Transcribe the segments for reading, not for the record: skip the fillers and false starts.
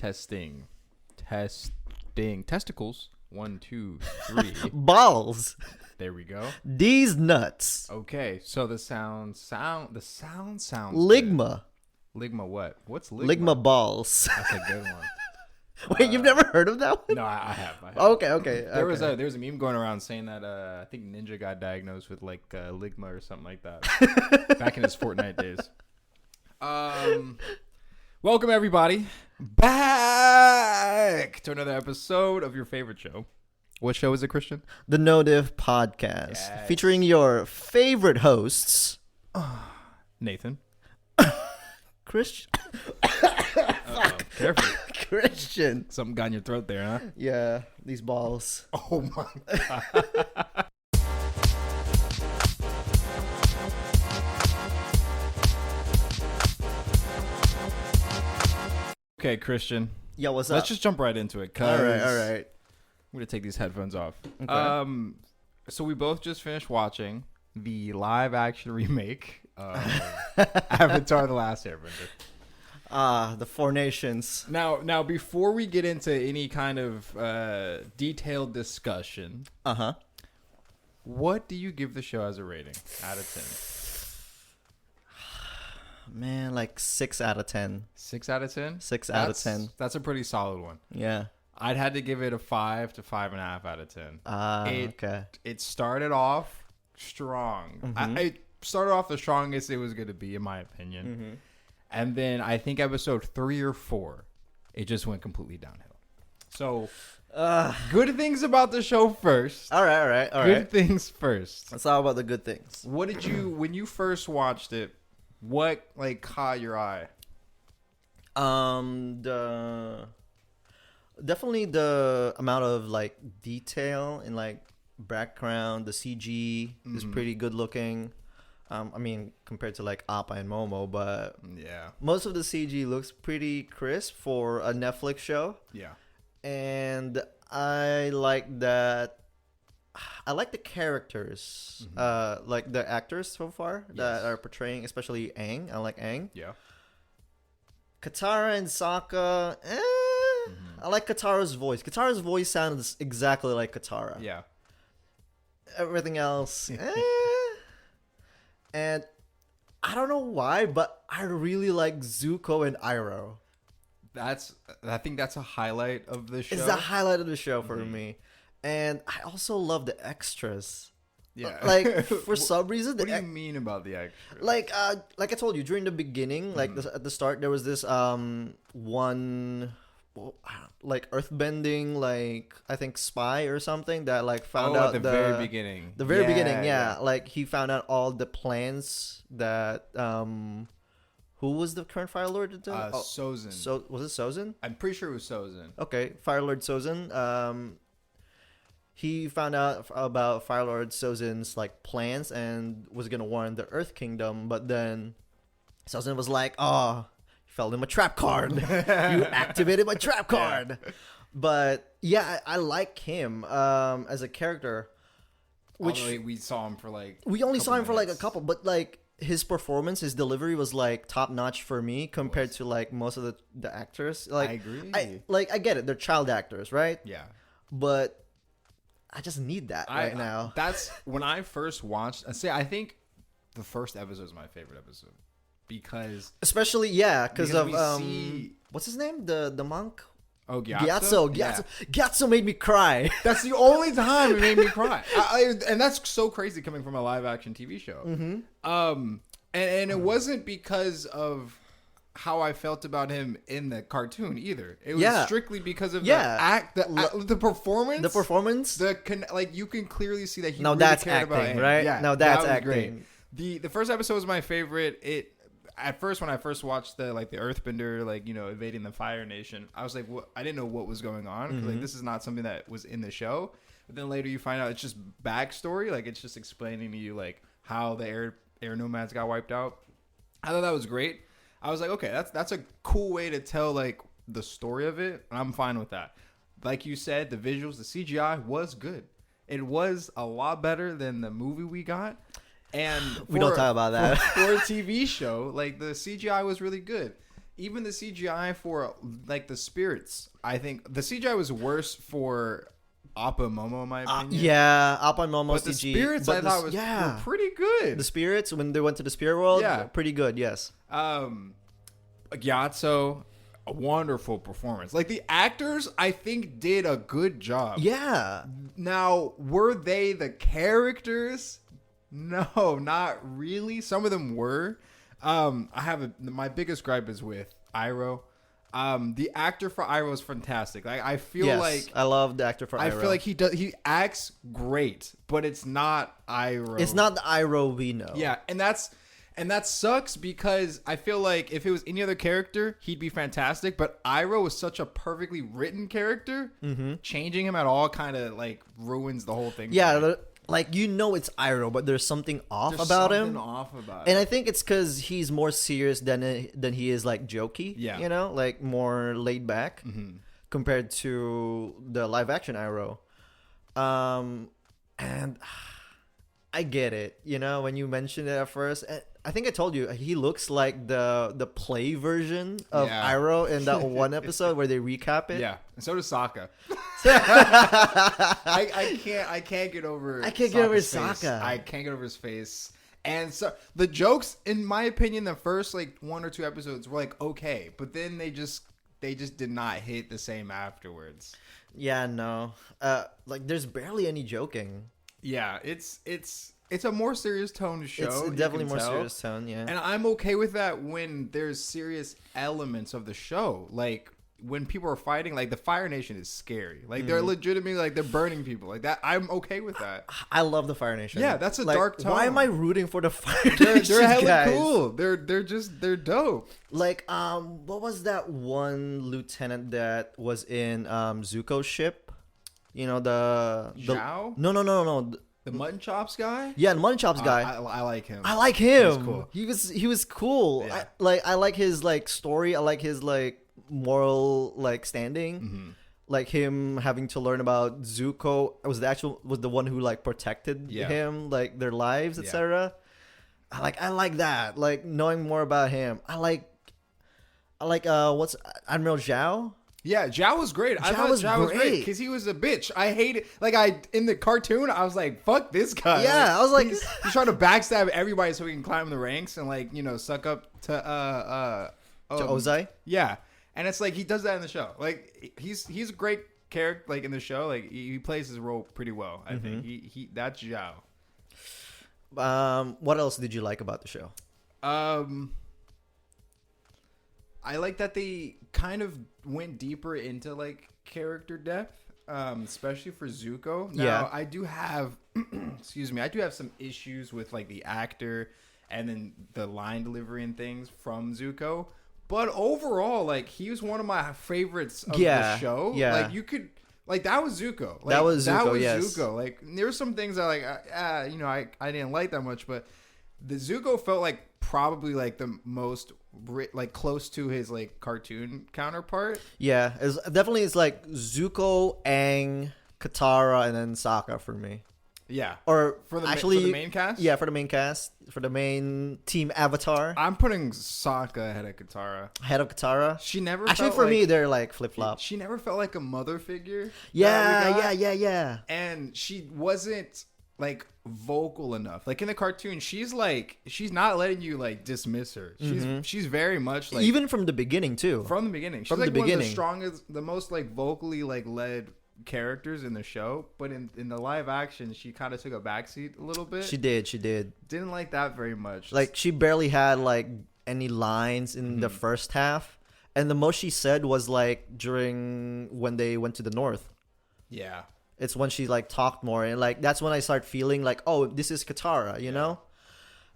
Testing. Testicles. 1, 2, 3. Balls. There we go. These nuts. Okay, so the sound sounds Ligma. good. Ligma what? What's ligma? Ligma balls. That's a good one. Wait, you've never heard of that one? No, I have. Okay. There was a meme going around saying that I think Ninja got diagnosed with like ligma or something like that back in his Fortnite days. Welcome everybody back to another episode of your favorite show. What show is it, Christian? The No Diff Podcast, Yes. featuring your favorite hosts, Nathan. Christian. Careful. Christian. Something got in your throat there, huh? Yeah, these balls. Oh my god. Okay, Christian. Yo, what's up? Let's just jump right into it. All right. I'm gonna take these headphones off. Okay. So we both just finished watching the live action remake of Avatar The Last Airbender. The Four Nations. Now, before we get into any kind of detailed discussion, what do you give the show as a rating out of 10? Man, like 6 out of 10. 6 out of 10? 6 out of 10. That's a pretty solid one. Yeah. I'd had to give it a 5 to 5.5 out of 10. Okay. It started off strong. Mm-hmm. It started off the strongest it was going to be, in my opinion. Mm-hmm. And then I think episode 3 or 4, it just went completely downhill. So, good things about the show first. All right. Good things first. Let's talk about the good things. What did you, when you first watched it, what like caught your eye? Definitely the amount of like detail in like background. The CG is pretty good looking. I mean, compared to like Appa and Momo, but Yeah. most of the CG looks pretty crisp for a Netflix show. Yeah. And I like that. I like the characters, like the actors so far that are portraying, especially Aang. I like Aang. Yeah. Katara and Sokka, I like Katara's voice. Katara's voice sounds exactly like Katara. Yeah. Everything else, And I don't know why, but I really like Zuko and Iroh. I think that's a highlight of the show. It's the highlight of the show for me. And I also love the extras. Yeah. Like, for some reason... What do you mean about the extras? Like I told you, during the beginning, like at the start, there was this one... like earthbending, like I think spy or something that like found out at the very beginning. The very beginning, yeah. Like he found out all the plans that who was the current Fire Lord? Sozin. So was it Sozin? I'm pretty sure it was Sozin. Okay, Fire Lord Sozin. He found out about Fire Lord Sozin's like plans and was gonna warn the Earth Kingdom, but then Sozin was like, "Oh, you fell in my trap card. You activated my trap card." Yeah. But yeah, I like him as a character. Which although we saw him for like we only saw him for like a couple, but like his performance, his delivery was like top notch for me compared to like most of the actors. Like I agree. I get it, they're child actors, right? Yeah. But I just need that right now. That's when I first watched. I think the first episode is my favorite episode because especially because of what's his name, the monk. Oh, Gyatso. Gyatso made me cry. That's the only time it made me cry, and that's so crazy coming from a live action TV show. And it wasn't because of how I felt about him in the cartoon either. It was strictly because of the performance. The performance. Like you can clearly see that he now really that's cared acting, about him. right? Yeah, now that's that was acting. Great. The first episode was my favorite. At first, when I first watched the Earthbender, evading the Fire Nation, I was like, I didn't know what was going on. Like, this is not something that was in the show. But then later you find out it's just backstory. Like, it's just explaining to you like how the air nomads got wiped out. I thought that was great. I was like, okay, that's a cool way to tell like the story of it. And I'm fine with that. Like you said, the visuals, the CGI was good. It was a lot better than the movie we got. And we don't talk about that. For a TV show, like the CGI was really good. even the CGI for like the spirits, I think the CGI was worse for Appa and Momo, in my opinion. Yeah, Appa and Momo But CG. the spirits I thought were pretty good. The spirits when they went to the spirit world, Yeah. pretty good. Yes. Gyatso, a wonderful performance. Like the actors, I think did a good job. Yeah. Now, were they the characters? No, not really. Some of them were. My biggest gripe is with Iroh. The actor for Iroh is fantastic. Like I feel like I love the actor for Iroh. I feel like he acts great, but it's not Iroh. It's not the Iroh we know. Yeah, and that sucks because I feel like if it was any other character, he'd be fantastic. But Iroh was such a perfectly written character. Changing him at all kind of like ruins the whole thing. Yeah, like you know it's Iroh, but there's something off about him. And I think it's because he's more serious than he is like jokey. Yeah, you know, like more laid back compared to the live action Iroh. And I get it. You know, when you mentioned it at first, I think I told you he looks like the play version of Iroh in that one episode where they recap it. Yeah, and so does Sokka. I can't get over. I can't get over Sokka. I can't get over his face. And so the jokes, in my opinion, the first like 1 or 2 episodes were like okay, but then they just did not hit the same afterwards. Yeah, no. Like there's barely any joking. Yeah, it's a more serious tone show. It's definitely more serious tone, yeah. And I'm okay with that when there's serious elements of the show. Like when people are fighting, like the Fire Nation is scary. Like they're legitimately like they're burning people. Like that, I'm okay with that. I love the Fire Nation. Yeah, that's a dark tone. Why am I rooting for the Fire Nation? They're hella guys? cool. They're dope. Like what was that one lieutenant that was in Zuko's ship? You know the Zhao? No. The Mutton Chops guy? Yeah, the Mutton Chops guy. I like him. I like him. He's cool. He was cool. Yeah. I like his like story. I like his like moral like standing. Like him having to learn about Zuko was the one who like protected him, like their lives, etc. I like that. Like knowing more about him. I like what's Admiral Zhao? Yeah, Zhao was great. I thought Zhao was great because he was a bitch. I hate it. Like in the cartoon, I was like, "Fuck this guy." Yeah, I was like, he's trying to backstab everybody so he can climb the ranks and like suck up to Ozai. Yeah, and it's like he does that in the show. Like he's a great character. Like in the show, like he plays his role pretty well. I think he that's Zhao. What else did you like about the show? I like that they kind of went deeper into like character depth, especially for Zuko. Now, I do have, excuse me, I do have some issues with like the actor and then the line delivery and things from Zuko. But overall, like he was one of my favorites of the show. Yeah, like you could. Like that was Zuko. Like, that was Zuko. Yes. Zuko. Like there were some things I didn't like that much, but the Zuko felt like probably like the most like close to his like cartoon counterpart. Yeah, it's like Zuko, Aang, Katara, and then Sokka for me. Yeah, or for the main cast. Yeah, for the main cast, for the main team Avatar. I'm putting Sokka ahead of Katara. Ahead of Katara. She never actually felt for me they're like flip flop. She never felt like a mother figure. Yeah. And she wasn't like vocal enough. Like in the cartoon, she's not letting you like dismiss her. She's very much like even from the beginning too. From the beginning, she's like one of the strongest, the most like vocally like led characters in the show. But in the live action, she kind of took a backseat a little bit. She did. Didn't like that very much. Like she barely had like any lines in the first half, and the most she said was like during when they went to the north. Yeah. It's when she like talked more, and like that's when I start feeling like, oh, this is Katara, you know.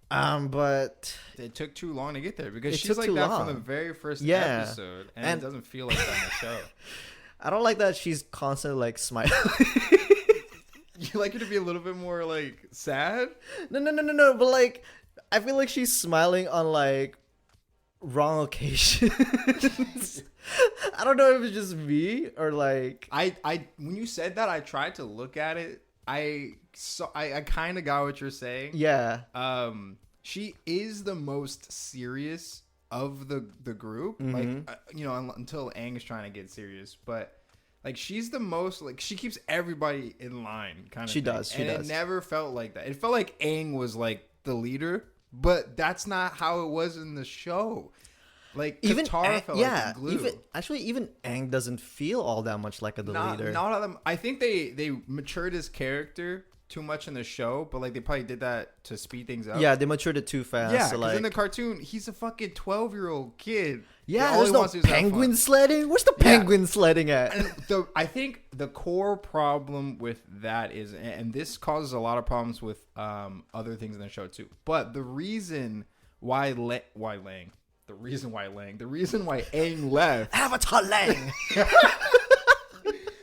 But it took too long to get there because she's like that from the very first episode, and it doesn't feel like that in the show. I don't like that she's constantly like smiling. You like her to be a little bit more like sad? No. But like, I feel like she's smiling on like wrong occasions. I don't know if it's just me or like I when you said that, I tried to look at it. I kind of got what you're saying. Yeah. She is the most serious of the group. Like until Aang is trying to get serious, but like she's the most like she keeps everybody in line kind of. She does. It never felt like that. It felt like Aang was like the leader, but that's not how it was in the show. Like even Katara felt like the glue. Even Aang doesn't feel all that much like leader. Not all them. I think they matured his character too much in the show, but like they probably did that to speed things up. Yeah, they matured it too fast. Yeah, so, because in the cartoon, he's a fucking 12-year-old kid. Yeah, there's no penguin sledding. Where's the penguin sledding at? And I think the core problem with that is, and this causes a lot of problems with other things in the show too. But the reason why Aang left, Avatar Lang.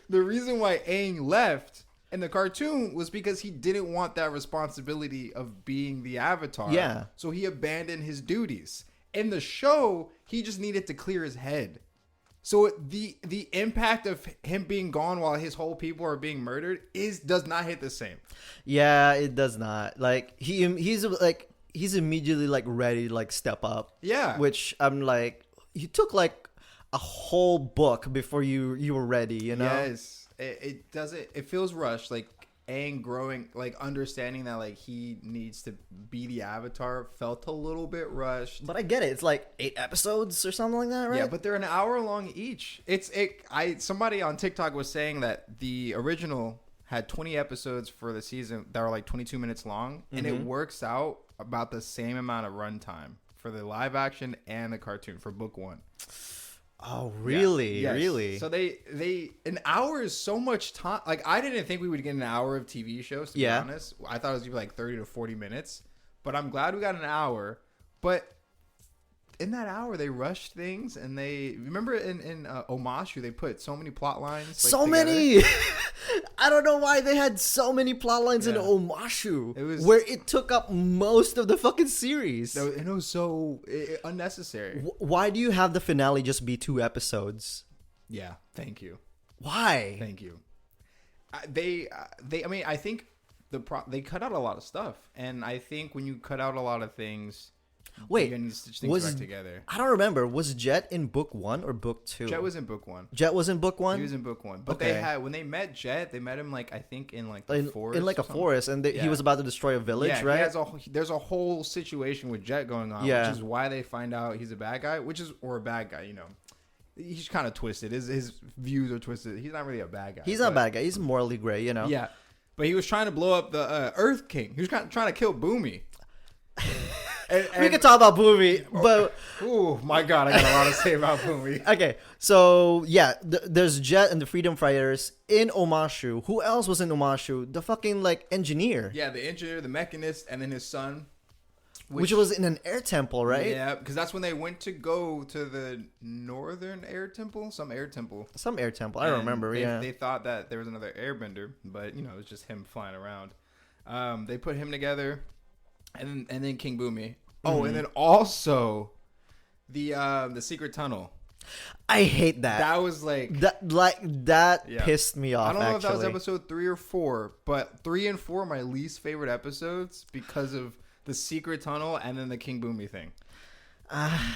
the reason why Aang left in the cartoon was because he didn't want that responsibility of being the Avatar. Yeah. So he abandoned his duties. In the show, he just needed to clear his head. So the impact of him being gone while his whole people are being murdered does not hit the same. Yeah, it does not. Like he's immediately like ready to like step up. Yeah. Which I'm like, you took like a whole book before you were ready, you know? Yes. It doesn't. It feels rushed. Like Aang growing, like understanding that like he needs to be the Avatar felt a little bit rushed. But I get it. It's like 8 episodes or something like that, right? Yeah, but they're an hour long each. Somebody on TikTok was saying that the original had 20 episodes for the season that were like 22 minutes long, and it works out about the same amount of runtime for the live action and the cartoon for book 1. Oh, really? Yeah. Yes. Really? So they an hour is so much time. Like I didn't think we would get an hour of TV shows, to be honest. I thought it was gonna be like 30 to 40 minutes. But I'm glad we got an hour. But in that hour they rushed things, and they remember in Omashu they put so many plot lines. Like, so many. I don't know why they had so many plot lines in Omashu. It was where it took up most of the fucking series. It was so unnecessary. Why do you have the finale just be 2 episodes? Yeah, thank you. Why? Thank you. I mean, I think they cut out a lot of stuff, and I think when you cut out a lot of things. Wait, you need to stitch things back together. I don't remember. Was Jet in book 1 or book 2? Jet was in book 1. Jet was in book 1? He was in book 1. But okay. when they met Jet, they met him like I think in like the forest. In like a forest, and he was about to destroy a village, right? There's a whole situation with Jet going on, which is why they find out he's a bad guy, or a bad guy, you know. He's kind of twisted. His views are twisted. He's not really a bad guy. He's not a bad guy. He's morally gray, you know. Yeah. But he was trying to blow up the Earth King. He was trying to kill Boomy. And we can talk about Boomy, but oh my god, I got a lot to say about Boomy. Okay, so yeah, there's Jet and the Freedom Fighters in Omashu. Who else was in Omashu? The fucking like engineer. Yeah, the engineer, the mechanist, and then his son, which was in an air temple, right? Yeah, because that's when they went to go to the northern air temple, some air temple. I don't remember. They thought that there was another airbender, but you know it was just him flying around. They put him together. And then King Boomy. Oh, and then also the secret tunnel. I hate that. That was like that pissed me off. I don't know if that was episode 3 or 4, but 3 and 4 are my least favorite episodes because of the secret tunnel and then the King Boomy thing.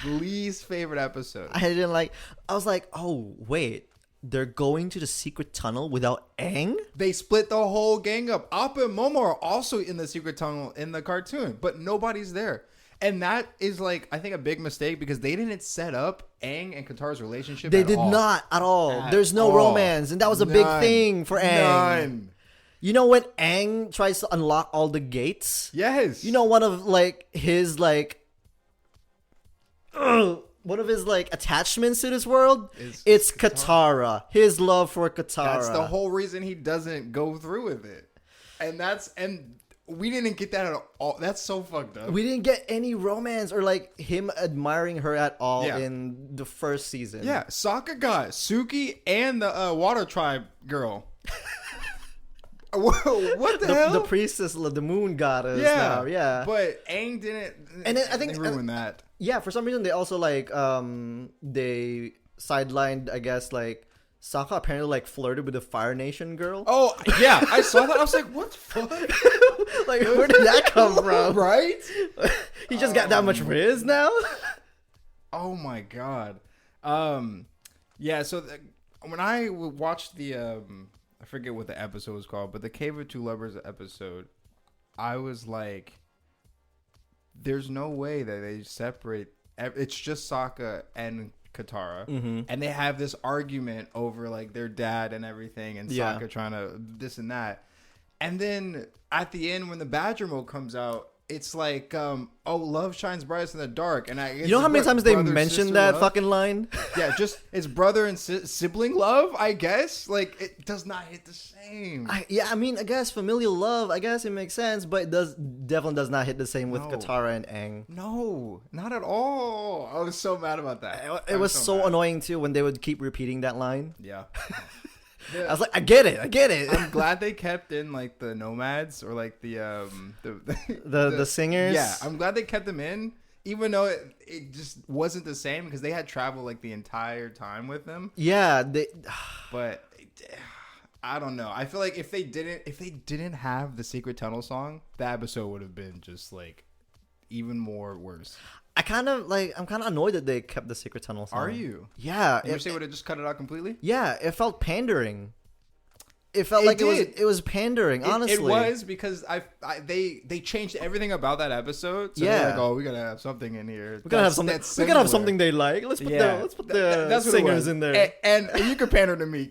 Least favorite episode. I was like, oh wait. They're going to the secret tunnel without Aang? They split the whole gang up. Appa and Momo are also in the secret tunnel in the cartoon, but nobody's there. And that is like, I think a big mistake because they didn't set up Aang and Katara's relationship They did not at all. There's no romance. And that was a big thing for Aang. None. You know when Aang tries to unlock all the gates? Yes. You know one of like his like... one of his like attachments to this world, it's Katara. His love for Katara. That's the whole reason he doesn't go through with it. And we didn't get that at all. That's so fucked up. We didn't get any romance or like him admiring her at all in the first season. Yeah, Sokka got Suki and the Water Tribe girl. What the hell? The priestess, the moon goddess. Now. Yeah. But Aang didn't. And then I think they ruined that. Yeah, for some reason they also like they sidelined, I guess, like Sokka apparently like flirted with the Fire Nation girl. Oh yeah, I saw that. I was like, what the fuck? Like where did that come from? Right? He just got that much riz now. Oh my god. Yeah. So when I watched the I forget what the episode was called, but the Cave of Two Lovers episode, I was like, there's no way that they separate. It's just Sokka and Katara, and they have this argument over like their dad and everything, and Sokka trying to this and that. And then at the end, when the Badger mode comes out, it's like, love shines brightest in the dark. And you know how many times they mentioned that fucking line? Yeah, just it's brother and sibling love, I guess. Like, it does not hit the same. I guess familial love, I guess it makes sense, but it definitely does not hit the same with Katara and Aang. No, not at all. I was so mad about that. It was so annoying too when they would keep repeating that line. Yeah. I was like, I get it. I'm glad they kept in like the nomads or like the singers. Yeah, I'm glad they kept them in, even though it just wasn't the same because they had traveled like the entire time with them. Yeah, but I don't know. I feel like if they didn't have the Secret Tunnel song, the episode would have been just like even more worse. I'm kind of annoyed that they kept the Secret Tunnel song. Are you? Yeah. You wish they would have just cut it out completely? Yeah, it felt pandering. It felt like it was pandering, honestly. It was because they changed everything about that episode. So they're like, oh, we gotta have something in here. We gotta have something they like. Let's put the singers in there. And you can pander to me.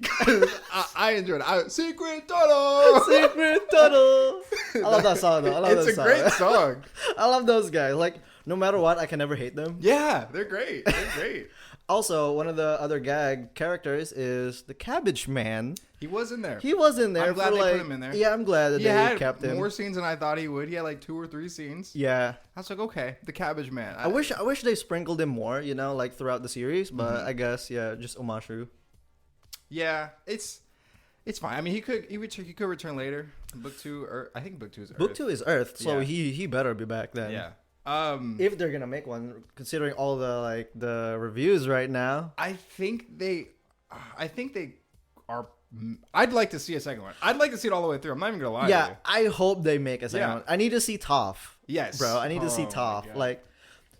I enjoyed it. Secret Tunnel. Secret Tunnel. I love that song though. It's a great song. I love those guys. Like, no matter what, I can never hate them. Yeah, they're great. They're great. Also, one of the other gag characters is the Cabbage Man. He was in there. I'm glad they put him in there. Yeah, I'm glad that they kept him. More scenes than I thought he would. He had like 2 or 3 scenes. Yeah. I was like, okay, the Cabbage Man. I wish they sprinkled him more, like throughout the series, but I guess just Omashu. Yeah, it's fine. I mean, he could return later. Book 2, or I think Book 2 is Earth. Book 2 is Earth, so he better be back then. Yeah. If they're gonna make one, considering all the reviews right now, I think they are. I'd like to see a second one. I'd like to see it all the way through. I'm not even gonna lie. Yeah, to you. I hope they make a second one. I need to see Toph. Yes, bro. I need to see Toph. Like,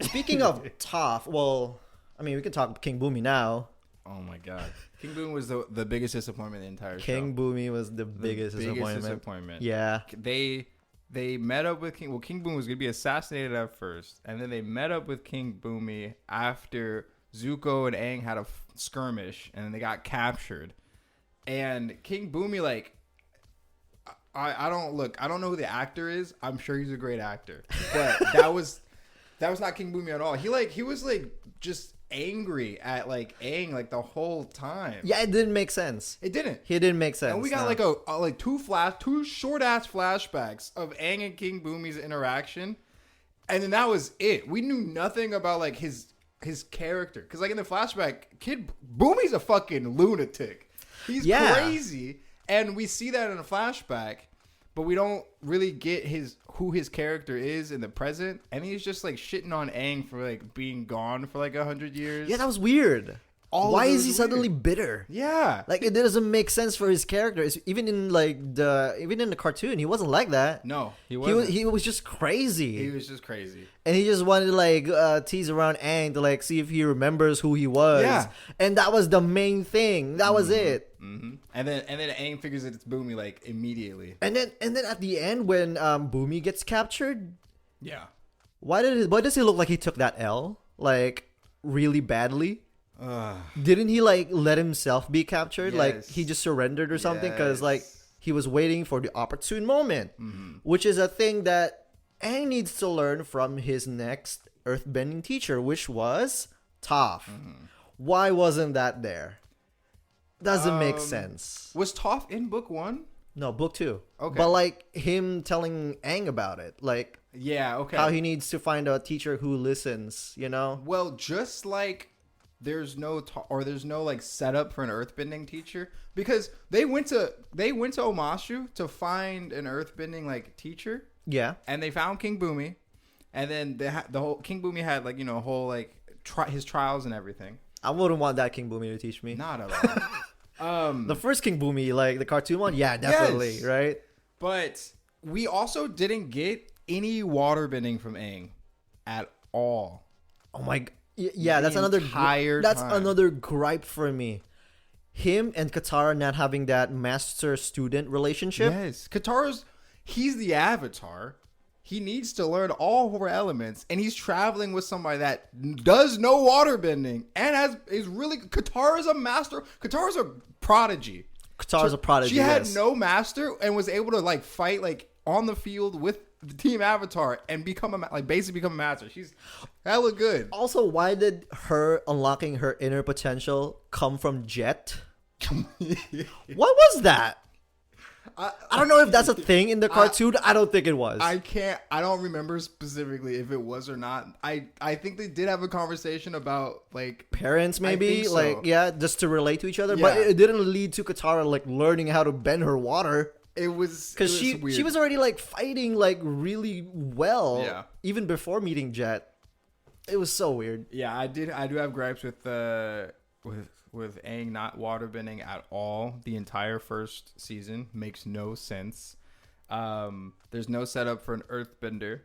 speaking of Toph, well, I mean, we can talk King Boomy now. Oh my god, King Boomy was the biggest disappointment in the entire show. King Boomy was the biggest disappointment. Yeah, They met up with King. Well, King Boomy was going to be assassinated at first, and then they met up with King Boomy after Zuko and Aang had a skirmish, and then they got captured. And King Boomy, like, I don't know who the actor is. I'm sure he's a great actor, but that was not King Boomy at all. He was just angry at like Aang like the whole time. Yeah, it didn't make sense. It didn't. It didn't make sense. And we got two short ass flashbacks of Aang and King Boomy's interaction, and then that was it. We knew nothing about like his character because like in the flashback, Kid Boomy's a fucking lunatic. He's crazy, and we see that in a flashback. But we don't really get who his character is in the present, and he's just like shitting on Aang for like being gone for like 100 years. Yeah, that was weird. Why is he suddenly bitter? Yeah, like it doesn't make sense for his character. Even in the cartoon, he wasn't like that. No, he wasn't. He was just crazy. He was just crazy, and he just wanted to like tease around Aang to like see if he remembers who he was. Yeah, and that was the main thing. That was it. Mm-hmm. And then Aang figures that it's Boomy like immediately. And then at the end when Boomy gets captured, yeah, why does he look like he took that L like really badly? Didn't he like let himself be captured? Yes. Like he just surrendered or something because like he was waiting for the opportune moment, which is a thing that Aang needs to learn from his next earthbending teacher, which was Toph. Why wasn't that there? Doesn't make sense. Was Toph in book 1? No, book 2. Okay. But like him telling Aang about it, like how he needs to find a teacher who listens, Well, just like there's no like setup for an earthbending teacher because they went to Omashu to find an earthbending like teacher. Yeah. And they found King Boomy, and then the whole King Boomy had like a whole like his trials and everything. I wouldn't want that King Boomy to teach me. Not at all. The first King Boomy, like the cartoon one, yeah, definitely, yes. Right? But we also didn't get any waterbending from Aang at all. Oh my! Yeah, that's another another gripe for me. Him and Katara not having that master-student relationship. Yes, he's the Avatar. He needs to learn all 4 elements, and he's traveling with somebody that does no waterbending and is really. Katara's a master. Katara's a prodigy. Katara's a prodigy. She had no master and was able to like fight like on the field with the Team Avatar and basically become a master. She's hella good. Also, why did her unlocking her inner potential come from Jet? What was that? I don't know if that's a thing in the cartoon. I don't think it was. I don't remember specifically if it was or not. I think they did have a conversation about like parents, maybe so. Like just to relate to each other. Yeah. But it didn't lead to Katara like learning how to bend her water. It was because she was already like fighting like really well. Yeah. Even before meeting Jet, it was so weird. Yeah, I do have gripes with Aang not waterbending at all. The entire first season makes no sense. There's no setup for an earthbender.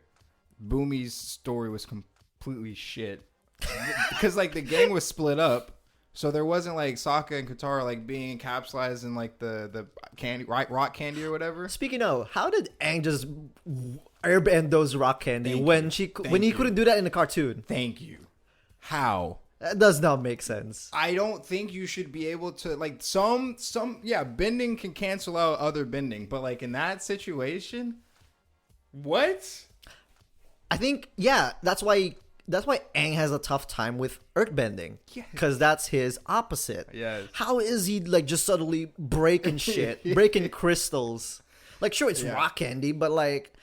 Boomy's story was completely shit because like the gang was split up, so there wasn't like Sokka and Katara like being encapsulated in like the candy, right, rock candy or whatever. Speaking of, how did Aang just airbend those rock candy when he couldn't do that in the cartoon? Thank you. How? That does not make sense. I don't think you should be able to like bending can cancel out other bending, but like in that situation, what? I think that's why Aang has a tough time with earthbending. Yeah. Because that's his opposite. Yes. How is he like just suddenly breaking shit, breaking crystals? Like sure it's rock candy, but like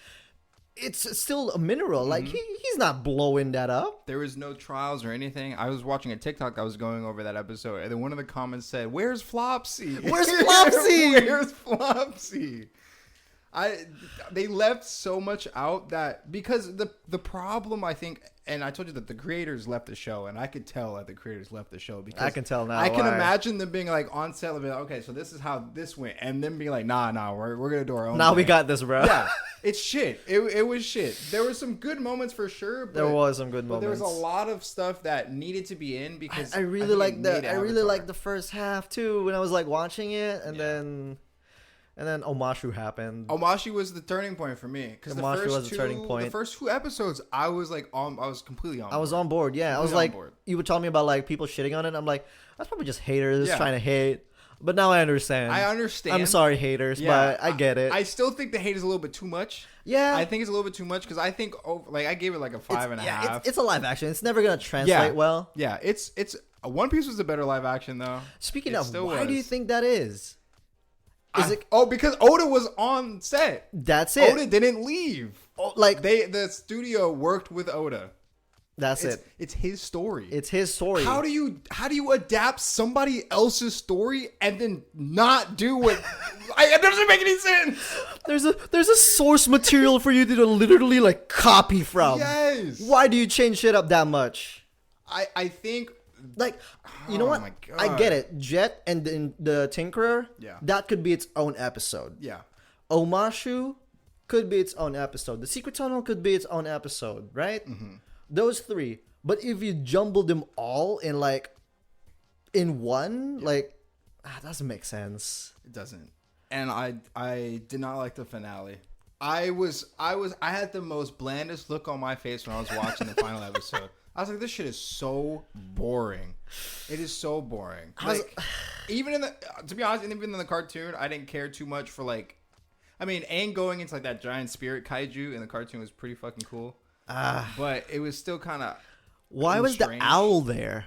it's still a mineral. Like he's not blowing that up. There was no trials or anything. I was watching a TikTok that was going over that episode, and then one of the comments said, "Where's Flopsy? Where's Flopsy? Where's Flopsy?" They left so much out that because the problem I think, and I told you that the creators left the show, and I could tell that the creators left the show because I can tell now. I can imagine them being like on set and be like, okay, so this is how this went, and then being like, nah, we're gonna do our own. Now thing. we got this, bro. Yeah, it's shit. It was shit. There were some good moments for sure. But, there was some good moments. There was a lot of stuff that needed to be in because I really like the first half too when I was like watching it, and then Omashu happened. Omashu was the turning point for me because the first 2 episodes, I was completely on board. I was on board. Yeah, I was like, you were telling me about like people shitting on it. I'm like, that's probably just haters trying to hate. But now I understand. I'm sorry, haters, but I get it. I still think the hate is a little bit too much. Yeah, I think it's a little bit too much because I think I gave it like a 5.5. Yeah, it's a live action. It's never gonna translate well. Yeah, it's One Piece was a better live action though. Speaking of, why do you think that is? Because Oda was on set. That's it. Oda didn't leave. The studio worked with Oda. That's it. It's his story. It's his story. How do you adapt somebody else's story and then not do what? It doesn't make any sense. There's a source material for you to literally like copy from. Yes. Why do you change shit up that much? I think. Like, you know what? I get it. Jet and the Tinkerer, that could be its own episode. Yeah. Omashu could be its own episode. The Secret Tunnel could be its own episode, right? Mm-hmm. Those 3. But if you jumble them all in one, that doesn't make sense. It doesn't. And I did not like the finale. I had the most blandest look on my face when I was watching the final episode. I was like, this shit is so boring. It is so boring. Even to be honest, even in the cartoon, I didn't care too much for Aang going into like that giant spirit kaiju in the cartoon was pretty fucking cool. But it was still kind of. Why was the owl there?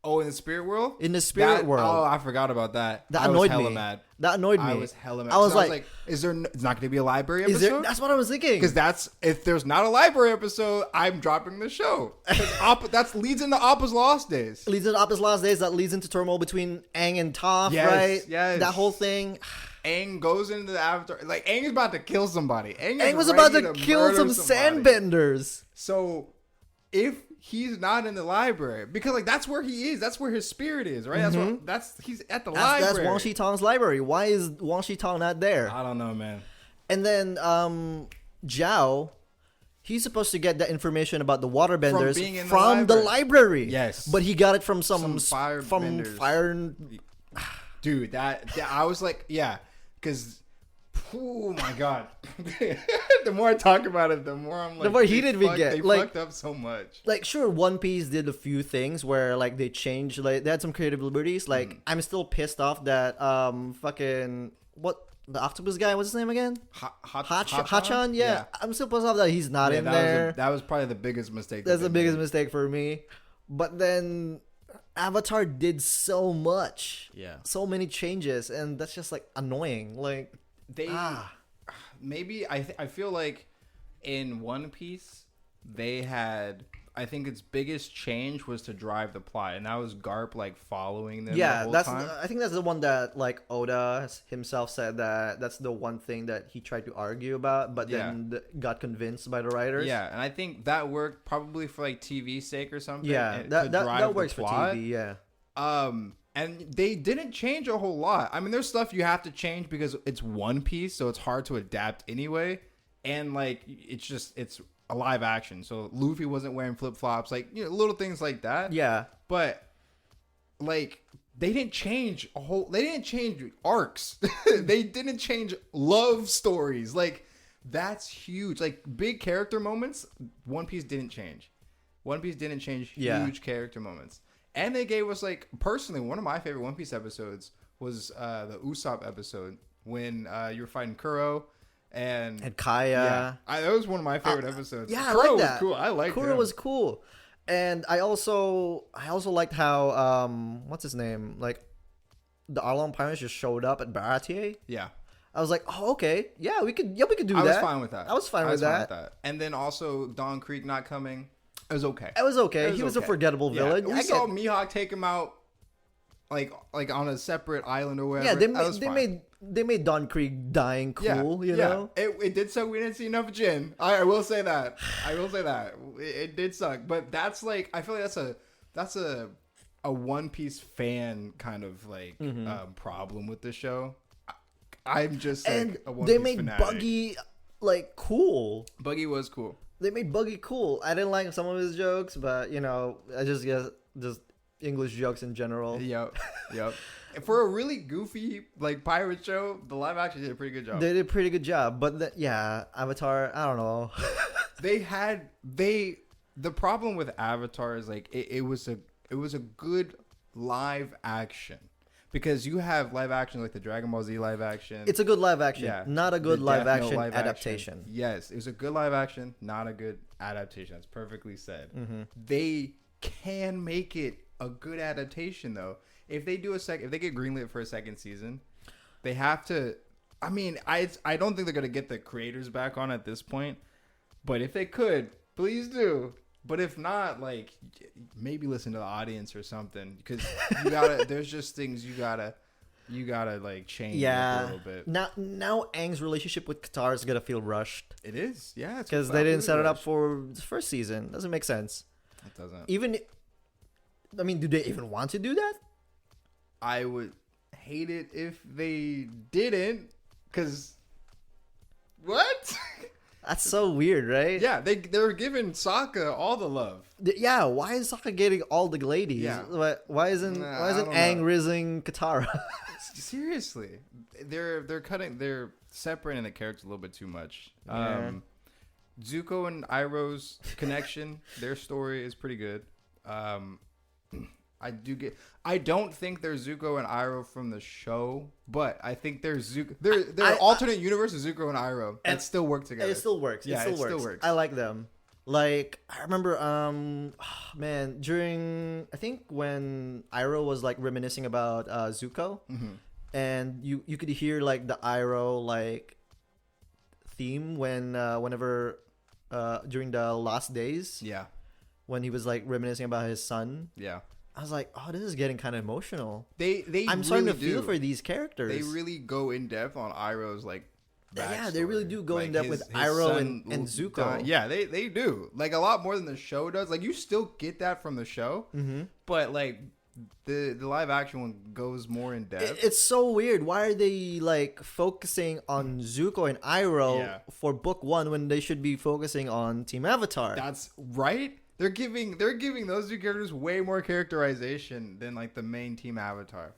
Oh, in the spirit world? In the spirit world. Oh, I forgot about that. That annoyed me. Mad. That annoyed me. I was hella mad. I was like, is there? It's not going to be a library episode. That's what I was thinking. Because if there's not a library episode, I'm dropping the show. That leads into Appa's Lost Days. Leads into Appa's Lost Days. That leads into turmoil between Aang and Toph, right? Yes. That whole thing. Aang goes into the Avatar. Like Aang is about to kill somebody. Aang was about to kill some sandbenders. So if he's not in the library, because that's where he is. That's where his spirit is, right? Mm-hmm. He's at the library. That's Wang Shitang's library. Why is Wang Shitang not there? I don't know, man. And then Zhao, He's supposed to get that information about the waterbenders being in from the library. Yes. But he got it from some fire from benders. fire. Dude, that I was like, yeah, because, oh my god, the more I talk about it, the more I'm like, The more heated we get. They Like, fucked up so much. Like, sure, One Piece did a few things where like they changed, like they had some creative liberties. Like, I'm still pissed off that fucking what the octopus guy, what's his name again? Hachan? Yeah. I'm still pissed off that he's not in there. That was probably the biggest mistake. That's the biggest mistake for me. But then Avatar did so much. Yeah. So many changes, and that's just like annoying. Like maybe I feel like in One Piece they had, I think its biggest change was to drive the plot, and that was Garp like following them. Yeah, the whole time. I think that's the one that like Oda himself said that's the one thing that he tried to argue about, but then got convinced by the writers. Yeah, and I think that worked probably for like TV sake or something. Yeah, that works for TV. Yeah. And they didn't change a whole lot. I mean, there's stuff you have to change because it's One Piece, so it's hard to adapt anyway. And like, it's a live action, so Luffy wasn't wearing flip flops, like, you know, little things like that. Yeah. But like, they didn't change they didn't change arcs. They didn't change love stories. Like, that's huge. Like, big character moments, One Piece didn't change. One Piece didn't change huge character moments. And they gave us, like, personally, one of my favorite One Piece episodes was the Usopp episode when you were fighting Kuro and Kaya. Yeah, that was one of my favorite episodes. Yeah, Kuro I like that. was cool. I liked Kuro him. was cool. And I also liked how what's his name? Like, the Arlong Pirates just showed up at Baratier. Yeah. I was like, oh, okay. Yeah, we could do that. I was fine with that. I was fine with that. And then also Don Creek not coming. It was okay. It was okay. He was a forgettable villain. We saw Mihawk take him out like on a separate island or whatever. Yeah, they made Don Krieg dying cool, you know? It did suck we didn't see enough Jin. I will say that. It did suck. But that's like, I feel like that's a One Piece fan kind of like problem with the show. I'm just like a One Piece fanatic. They made Buggy like cool. Buggy was cool. They made Buggy cool. I didn't like some of his jokes, but you know, I just guess just English jokes in general. Yep. For a really goofy like pirate show, the live action did a pretty good job. They did a pretty good job, but Avatar, I don't know. The problem with Avatar is like it was a good live action. Because you have live action like the Dragon Ball Z live action. It's a good live action, not a good live action adaptation. Yes, it was a good live action, not a good adaptation. That's perfectly said. Mm-hmm. They can make it a good adaptation though. If they get greenlit for a second season, they have to. I mean, I don't think they're gonna get the creators back on at this point. But if they could, please do. But if not, like, maybe listen to the audience or something, because you gotta. There's just things you gotta like change a little bit. Now Aang's relationship with Katara is gonna feel rushed. It is, yeah, because they didn't set it up for the first season. Doesn't make sense. It doesn't. Do they even want to do that? I would hate it if they didn't, because what? That's so weird, right? Yeah, they're giving Sokka all the love. Yeah, why is Sokka getting all the ladies? Yeah. Why isn't Aang rizzing Katara? Seriously, they're separating the characters a little bit too much. Yeah. Zuko and Iroh's connection, their story is pretty good. I don't think they're Zuko and Iroh from the show, but I think they're Zuko. They're alternate universe of Zuko and Iroh that still work together. It still works. Yeah, it still works. I like them. Like, I remember, during, I think when Iroh was like reminiscing about Zuko, and you could hear like the Iroh like theme whenever during the last days. Yeah. When he was like reminiscing about his son. Yeah. I was like, oh, this is getting kind of emotional. I'm starting to feel for these characters. They really go in depth on Iroh's like backstory. Yeah, they really do go in depth with Iroh and Zuko. Yeah, they do. Like a lot more than the show does. Like you still get that from the show, but like The live action one goes more in depth. It's so weird. Why are they like focusing on Zuko and Iroh for book 1 when they should be focusing on Team Avatar? That's right. They're giving those two characters way more characterization than like the main Team Avatar.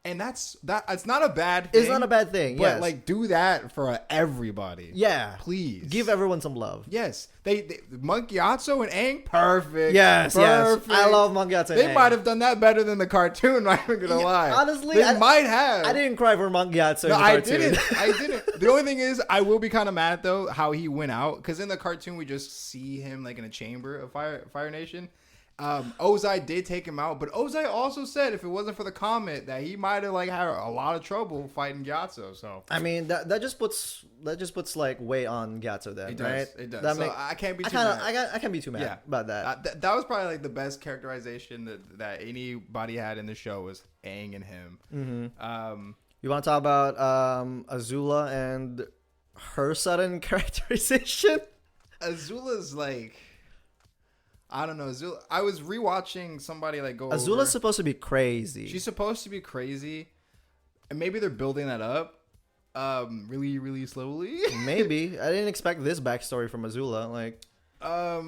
And that's it's not a bad thing. It's not a bad thing, but yes. like do that for everybody. Yeah. Please. Give everyone some love. Yes. They Monkey Atso and Aang, perfect. Yes, perfect. yes. I love Monkey Atso and They Aang. might have done that better than the cartoon, not even gonna lie. Honestly, they might have. I didn't cry for Monkey Atso in the I cartoon. didn't. The only thing is, I will be kind of mad though how he went out, because in the cartoon we just see him like in a chamber of Fire Nation. Ozai did take him out, but Ozai also said if it wasn't for the comet that he might have like had a lot of trouble fighting Gyatso. So I mean that just puts like weight on Gyatso then, right? It does. I can't be too mad. I can't be too mad about that. That was probably like the best characterization that anybody had in the show was Aang and him. Mm-hmm. You want to talk about Azula and her sudden characterization? Azula's like, I don't know. Azula, I was rewatching somebody like go Azula's over. supposed to be crazy. She's supposed to be crazy, and maybe they're building that up, really, really slowly. Maybe I didn't expect this backstory from Azula. Like, I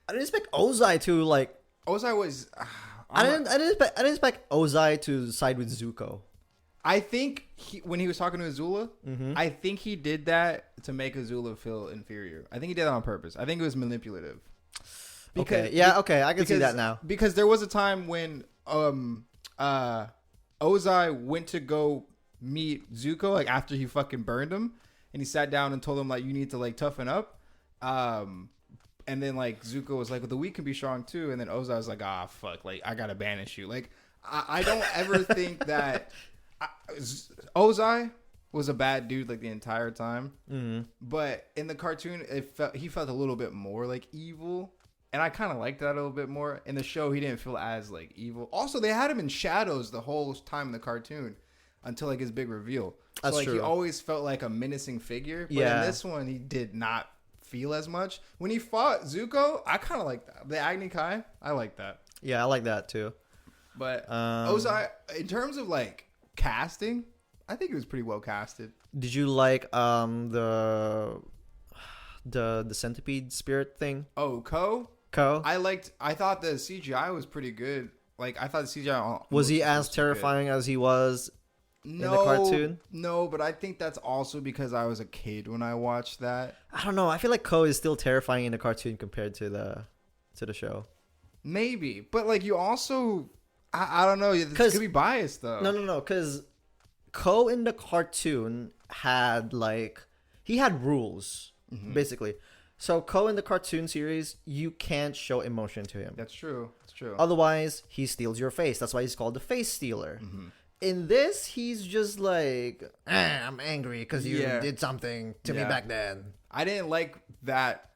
didn't expect Ozai to like. Ozai was. I didn't expect Ozai to side with Zuko. I think when he was talking to Azula, I think he did that to make Azula feel inferior. I think he did that on purpose. I think it was manipulative. Okay, I can see that now. Because there was a time when Ozai went to go meet Zuko, like after he fucking burned him, and he sat down and told him like you need to like toughen up. And then like Zuko was like, well, the weak can be strong too. And then Ozai was like, fuck, like I gotta banish you. Like I don't ever think that Ozai was a bad dude like the entire time. But in the cartoon, he felt a little bit more like evil. And I kind of liked that a little bit more. In the show, he didn't feel as like evil. Also, they had him in shadows the whole time in the cartoon until like his big reveal. So like true. He always felt like a menacing figure. But in this one, he did not feel as much. When he fought Zuko, I kind of like that. The Agni Kai, I like that. Yeah, I like that too. But Ozai, in terms of like casting, I think it was pretty well casted. Did you like the centipede spirit thing? Oh, Ko? I thought the CGI was pretty good. Like I thought the CGI was he as terrifying as he was in the cartoon? No, but I think that's also because I was a kid when I watched that. I don't know. I feel like Ko is still terrifying in the cartoon compared to the show. Maybe, but like you also, I don't know. This could be biased though. No. Because Ko in the cartoon had he had rules basically. So Ko in the cartoon series, you can't show emotion to him. That's true. Otherwise, he steals your face. That's why he's called the face stealer. In this, he's just like, I'm angry because you did something to me back then. I didn't like that,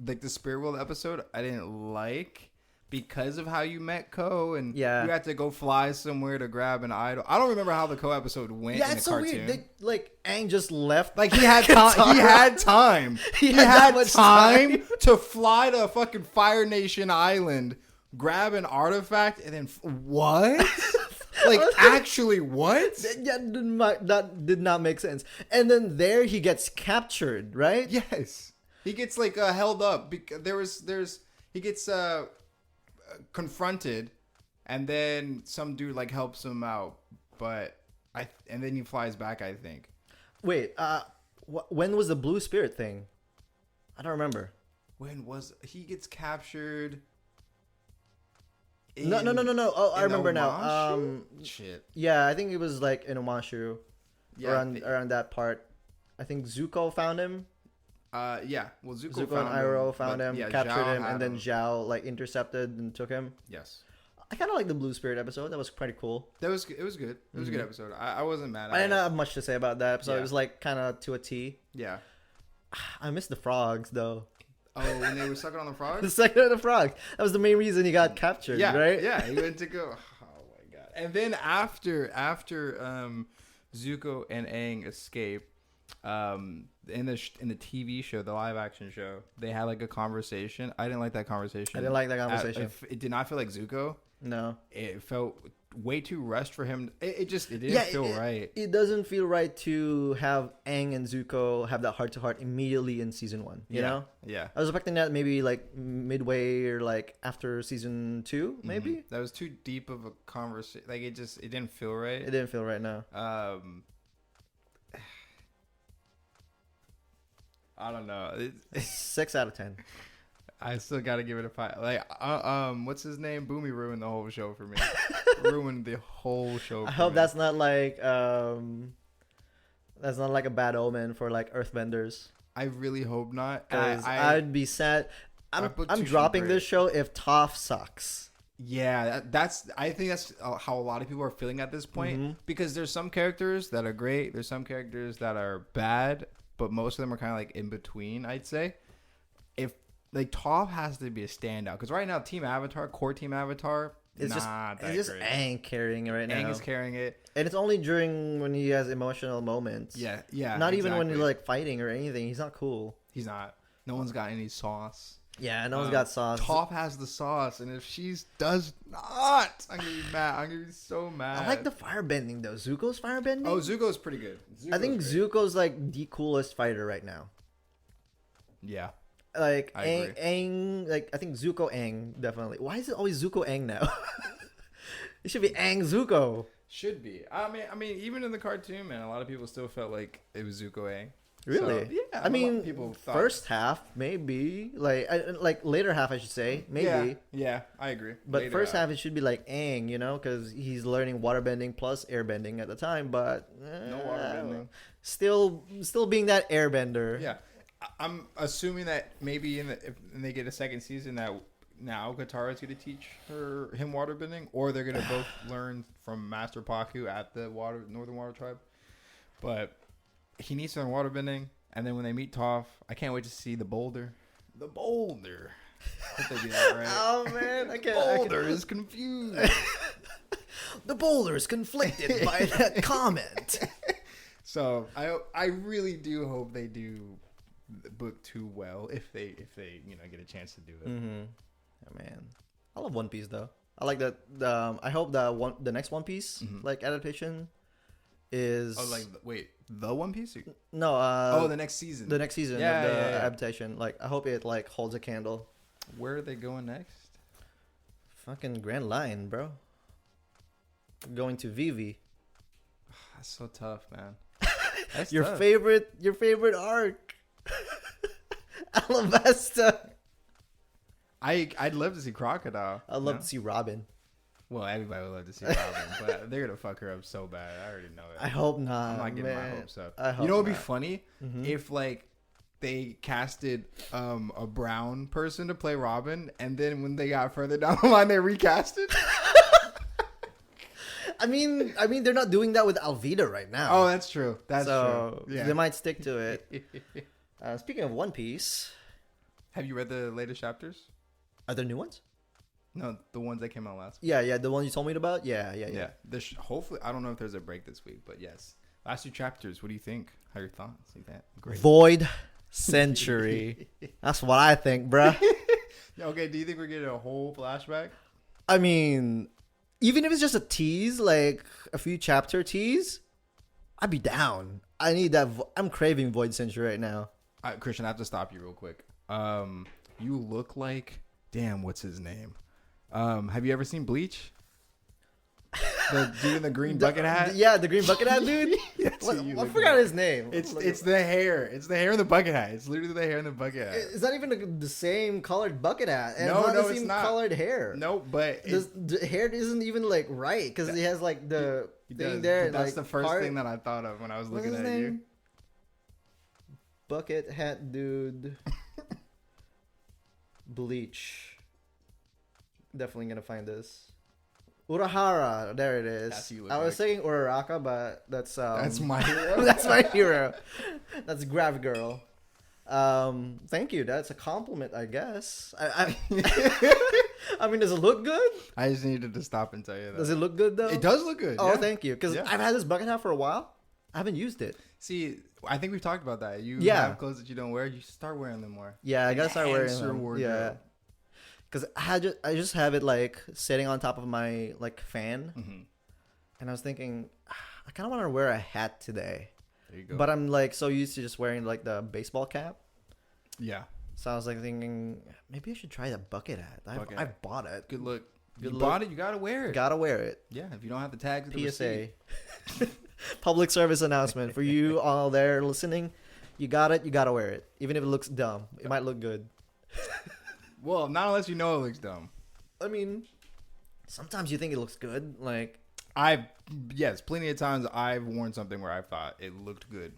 like the Spirit World episode. I didn't like because of how you met Ko and you had to go fly somewhere to grab an idol. I don't remember how the Ko episode went. Yeah, it's so cartoon. Weird. Aang just left. Like he had time. He had time. He had time to fly to a fucking Fire Nation island, grab an artifact, and then what? Like actually what? Yeah, that did not make sense. And then there he gets captured, right? Yes, he gets like held up because he gets confronted, and then some dude like helps him out, and then he flies back. I think. Wait, when was the blue spirit thing? I don't remember. When was he gets captured? No. Oh, I remember now. Shit. Yeah, I think it was like in Omashu. Yeah, around that part. I think Zuko found him. Yeah. Well, Zuko and Iroh found him, captured him, and then Zhao intercepted and took him. Yes. I kind of like the Blue Spirit episode. That was pretty cool. It was good. It was a good episode. I wasn't mad at it. I didn't have much to say about that episode. It was like kind of to a T. Yeah. I missed the frogs though. Oh, when they were sucking on the frogs? The sucking on the frogs. That was the main reason he got captured, right? Yeah, he went to go. Oh my god! And then after Zuko and Aang escape, in the TV show, the live action show, they had like a conversation. I didn't like that conversation. It did not feel like Zuko. No. It felt way too rushed for him. It didn't feel right. It doesn't feel right to have Aang and Zuko have that heart to heart immediately in season 1. You know? Yeah. I was expecting that maybe like midway or like after season 2, maybe. That was too deep of a conversation. Like it didn't feel right. It didn't feel right now. I don't know. 6 out of 10. I still gotta give it a 5. Like, what's his name? Boomy ruined the whole show for me. Ruined the whole show. I hope that's not like a bad omen for like Earthbenders. I really hope not. I'd be sad. I'm dropping this show if Toph sucks. Yeah, I think that's how a lot of people are feeling at this point, because there's some characters that are great, there's some characters that are bad, but most of them are kind of like in between, I'd say. If like Toph has to be a standout, because right now core team Avatar, it's just Aang carrying it right now. Aang is carrying it, and it's only during when he has emotional moments. Yeah, not even when he's like fighting or anything. He's not cool. He's not. No one's got any sauce. Yeah, no one's got sauce. Toph has the sauce, and if she does not, I'm gonna be mad. I'm gonna be so mad. I like the firebending though. Zuko's firebending. Oh, Zuko's pretty good. I think Zuko's like the coolest fighter right now. Yeah. Like Aang, like I think Zuko Aang definitely. Why is it always Zuko Aang now? It should be Aang Zuko. Should be. I mean, even in the cartoon, man, a lot of people still felt like it was Zuko Aang. Really? So, yeah. I mean, people thought, first half maybe, like later half I should say maybe. Yeah, I agree. But later first half it should be like Aang, you know, because he's learning waterbending plus airbending at the time. But no waterbending. Still being that airbender. Yeah, I'm assuming that maybe if they get a second season that now Katara's going to teach him waterbending, or they're going to both learn from Master Pakku at the Northern Water Tribe. But he needs to learn waterbending, and then when they meet Toph, I can't wait to see the boulder. The boulder. Hope they do that right. Oh man, I can't. Boulder is confused. The boulder is conflicted by that comment. So I really do hope they do the book 2 well, if they get a chance to do it. Oh, man, I love One Piece though. I like that. I hope the next One Piece like adaptation is. Oh, like wait, the One Piece? No. The next season. The next season of the adaptation. Like I hope it like holds a candle. Where are they going next? Fucking Grand Line, bro. Going to Vivi. That's so tough, man. That's your tough. favorite arc. Alabasta. I'd love to see Crocodile. I'd love to see Robin. Well, everybody would love to see Robin, but they're gonna fuck her up so bad. I already know it. I hope not. I'm not getting man. my hopes up. You know, it'd be funny if like they casted a brown person to play Robin, and then when they got further down the line, they recast it. I mean, they're not doing that with Alvida right now. Oh, that's true. That's true. Yeah. They might stick to it. Speaking of One Piece, have you read the latest chapters? Are there new ones? No, the ones that came out last week. Yeah, the one you told me about. Yeah. Hopefully, I don't know if there's a break this week, but yes, last 2 chapters. What do you think? How are your thoughts? Like that? Great. Void Century. That's what I think, bruh. Okay, do you think we're getting a whole flashback? I mean, even if it's just a tease, like a few chapter tease, I'd be down. I need that. I'm craving Void Century right now. Christian, I have to stop you real quick. You look like, damn, what's his name? Have you ever seen Bleach? The dude in the green bucket hat? Yeah, the green bucket hat dude. I forgot his name. It's the hair. It's the hair in the bucket hat. It's literally the hair in the bucket hat. It's not even the same colored bucket hat. And No, it's not the same it's not. colored hair. No, but the hair isn't even like right because he has like the thing there. That's like, the first thing that I thought of when I was looking at you. Bucket hat dude. Bleach. Definitely gonna find this. Urahara, there it is. I was saying Uraraka, but that's my hero. That's my hero. That's Grav Girl. Thank you. That's a compliment, I guess. I mean, does it look good? I just needed to stop and tell you that. Does it look good though? It does look good. Oh, yeah. Thank you. Because I've had this bucket hat for a while. I haven't used it. See, I think we've talked about that. You have clothes that you don't wear. You start wearing them more. Yeah, I gotta start wearing them. Wardrobe. Yeah. because I just have it like sitting on top of my like fan, and I was thinking, I kind of want to wear a hat today. There you go. But I'm like so used to just wearing like the baseball cap. Yeah. So I was like thinking maybe I should try the bucket hat. I bought it. Good look. Good you look. bought it. You gotta wear it. Gotta wear it. Yeah. If you don't have the tags, of the PSA. receipt. Public service announcement for you all there listening. You got it. You gotta wear it, even if it looks dumb. It might look good. Well, not unless you know it looks dumb. I mean, sometimes you think it looks good. Like Plenty of times I've worn something where I thought it looked good.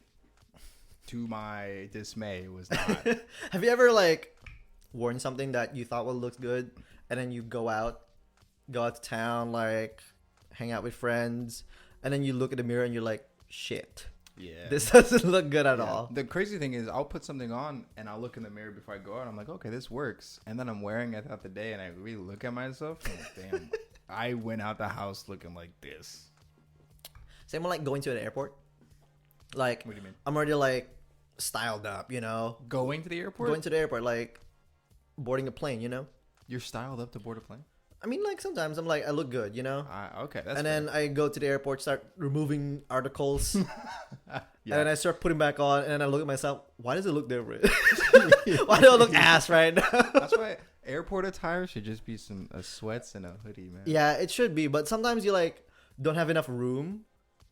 To my dismay, it was not. Have you ever like worn something that you thought would look good, and then you go out to town, like hang out with friends, and then you look at the mirror and you're like, shit. Yeah. This doesn't look good at all. The crazy thing is I'll put something on and I'll look in the mirror before I go out. I'm like, okay, this works. And then I'm wearing it throughout the day and I really look at myself. And I'm like, damn, I went out the house looking like this. Same with like going to an airport. Like, What do you mean? I'm already like styled up, you know? Going to the airport? Going to the airport, like boarding a plane, you know? You're styled up to board a plane? I mean, like sometimes I'm like, I look good, you know? Okay, that's and then I go to the airport, start removing articles, Yeah. and I start putting back on, and I look at myself. Why does it look different? Why do I look ass right now? That's why airport attire should just be a sweats and a hoodie, man. Yeah, it should be, but sometimes you like don't have enough room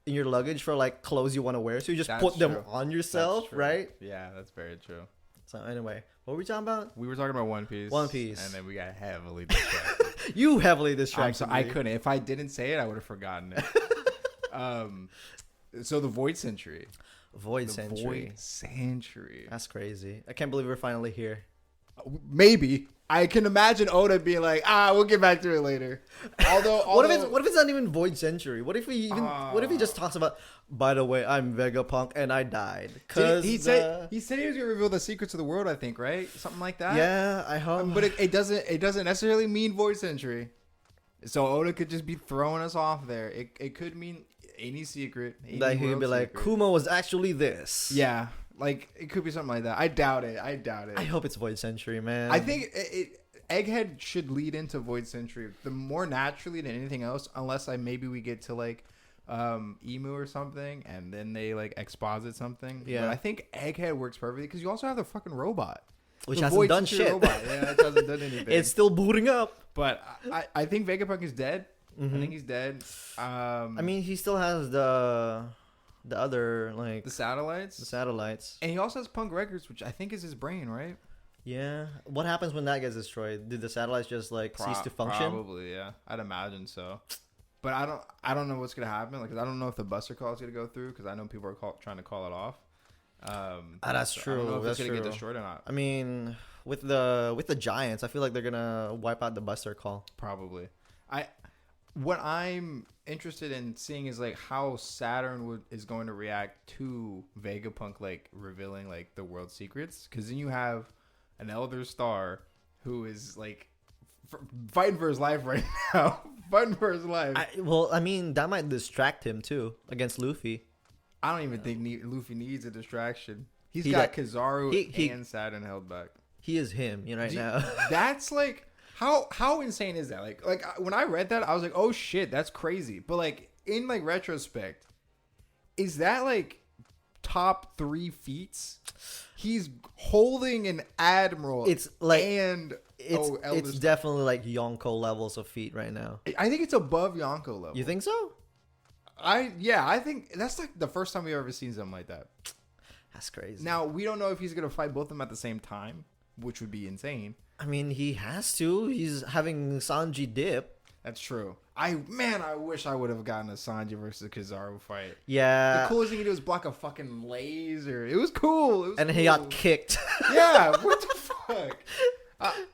in your luggage for like clothes you want to wear, so you just That's put them true. on yourself, That's true. right? Yeah, that's very true. So anyway, what were we talking about? We were talking about One Piece. One Piece. And then we got heavily distracted. You heavily distracted So me. I couldn't. If I didn't say it, I would have forgotten it. So the Void Century. Void Century. Void Century. That's crazy. I can't believe we're finally here. Maybe. I can imagine Oda being like, we'll get back to it later. Although What if it's not even Void Century? What if what if he just talks about, by the way, I'm Vegapunk and I died? he said he was gonna reveal the secrets of the world, I think, right? Something like that. Yeah, I hope. But it doesn't necessarily mean Void Century. So Oda could just be throwing us off there. It could mean any secret. Any like he'd world be like, secret. Kuma was actually this. Yeah, like it could be something like that. I doubt it. I hope it's Void Century, man. I think Egghead should lead into Void Century the more naturally than anything else, unless maybe we get to like Emu or something, and then they like exposit something. Yeah. But I think Egghead works perfectly because you also have the fucking robot, which the hasn't Void done Century shit. Robot. Yeah, it hasn't done anything. It's still booting up. But I think Vegapunk is dead. Mm-hmm. I think he's dead. I mean, he still has the other like the satellites. the satellites. And he also has Punk Records, which I think is his brain, right? Yeah. What happens when that gets destroyed? Did the satellites just like cease to function? Probably, yeah. I'd imagine so. But I don't know what's gonna happen. Like, 'cause I don't know if the Buster Call is gonna go through. Because I know people are trying to call it off. That's so true. I don't know if That's it's gonna true. get destroyed or not. I mean, with the Giants, I feel like they're gonna wipe out the Buster Call. Probably. What I'm interested in seeing is like how Saturn is going to react to Vegapunk like revealing like the world secrets. Because then you have an Elder Star who is like fighting for his life right now. Fighting for his life. I mean, that might distract him too against Luffy. I don't even think Luffy needs a distraction. He's He got got- Kizaru and Saturn held back. He is him, now. That's like how insane is that? Like when I read that, I was like, oh shit, that's crazy. But like in like retrospect, is that like top 3 feats? He's holding an admiral. It's like Elder it's Star. definitely like Yonko levels of feat right now. I think it's above Yonko level. You think so? I think that's like the first time we've ever seen something like that. That's crazy. Now we don't know if he's gonna fight both of them at the same time, which would be insane. I mean, he has to. He's having Sanji dip. That's true. I wish I would have gotten a Sanji versus Kizaru fight. Yeah. The coolest thing he did was block a fucking laser. It was cool. And he got kicked. Yeah, what the fuck?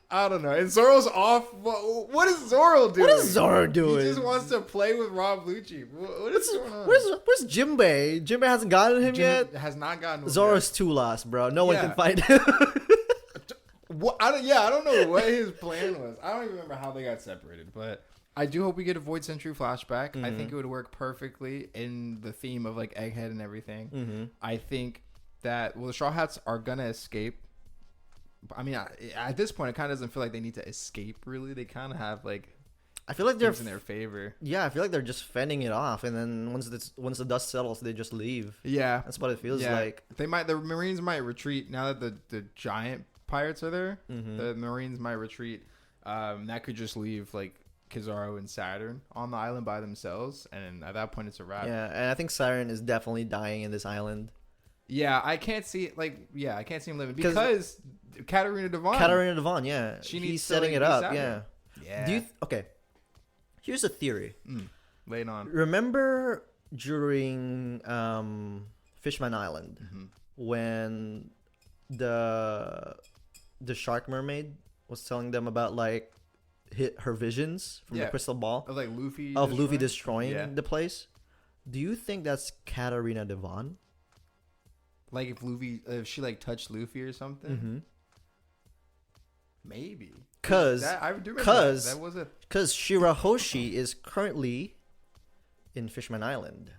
I don't know. And Zoro's off. What is Zoro doing? What is Zoro doing? He just wants to play with Rob Lucci. What is going on? Where's Jinbei? Jinbei hasn't gotten him yet. Has not gotten him Zoro's too lost, bro. No one Yeah. can fight him. I don't know what his plan was. I don't even remember how they got separated, but I do hope we get a Void Century flashback. I think it would work perfectly in the theme of like Egghead and everything. I think that the Straw Hats are gonna escape I mean, at this point, it kind of doesn't feel like they need to escape. Really, they kind of have like. I feel like they're in their favor. Yeah, I feel like they're just fending it off, and then once the dust settles, they just leave. Yeah, that's what it feels like. The Marines might retreat now that the giant pirates are there. Mm-hmm. The Marines might retreat. That could just leave like Kizaru and Saturn on the island by themselves, and at that point, it's a wrap. Yeah, and I think Saturn is definitely dying in this island. Yeah, I can't see I can't see him living because Katarina Devon. Yeah, he's setting it up. Yeah. Yeah. Okay. Here's a theory. Lay it on. Remember during Fishman Island when the shark mermaid was telling them about like her visions from the crystal ball of like Luffy destroying the place? Do you think that's Katarina Devon? Like if she like touched Luffy or something? Mm-hmm. Maybe. Because Shirahoshi is currently in Fishman Island.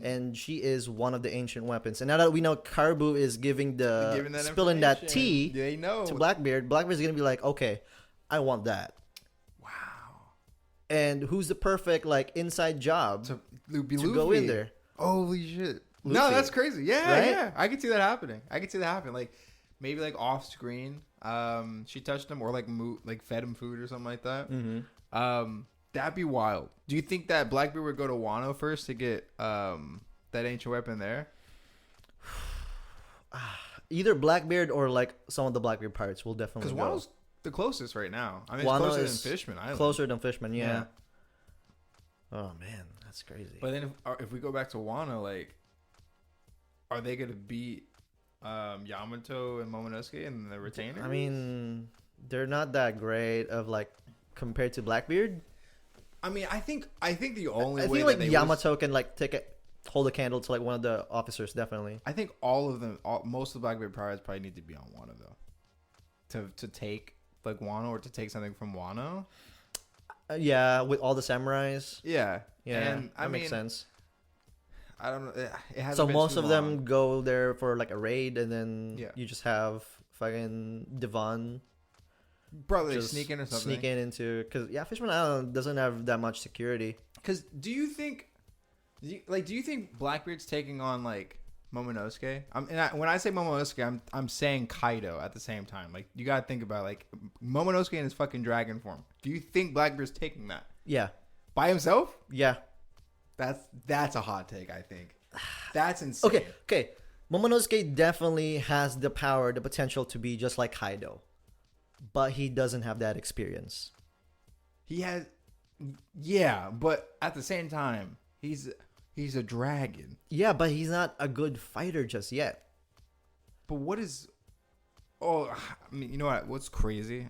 And she is one of the ancient weapons. And now that we know Caribou is spilling that tea to Blackbeard, Blackbeard's going to be like, okay, I want that. Wow. And who's the perfect like inside job to go in there? Holy shit. Luffy. No, that's crazy. Yeah, right? Yeah. I could see that happening. Like maybe like off screen, she touched him or like fed him food or something like that. Mm-hmm. That'd be wild. Do you think that Blackbeard would go to Wano first to get that ancient weapon there? Either Blackbeard or like some of the Blackbeard pirates will definitely go. Because Wano's the closest right now. I mean, Wano it's closer than Fishman Island. Closer than Fishman, yeah. Oh man, that's crazy. But then if we go back to Wano, like, are they gonna beat Yamato and Momonosuke and the retainers? I mean, they're not that great of like compared to Blackbeard. I mean, I think the only way I think like Yamato can like hold a candle to like one of the officers, definitely. I think most of the Blackbeard pirates probably need to be on Wano though, to take like Wano or to take something from Wano. Yeah, with all the samurais. Yeah, and that makes sense. I don't know. It hasn't so been most too of long. them go there for like a raid, and then you just have fucking Devon. Probably sneak in or something. Sneak in into because Fishman Island doesn't have that much security. Because do you think Blackbeard's taking on like Momonosuke? When I say Momonosuke, I'm saying Kaido at the same time. Like you gotta think about like Momonosuke in his fucking dragon form. Do you think Blackbeard's taking that? Yeah, by himself? Yeah, that's a hot take. I think that's insane. Okay. Momonosuke definitely has the power, the potential to be just like Kaido. But he doesn't have that experience. He has, but at the same time, he's a dragon. Yeah, but he's not a good fighter just yet. But what is? Oh, I mean, you know what? What's crazy?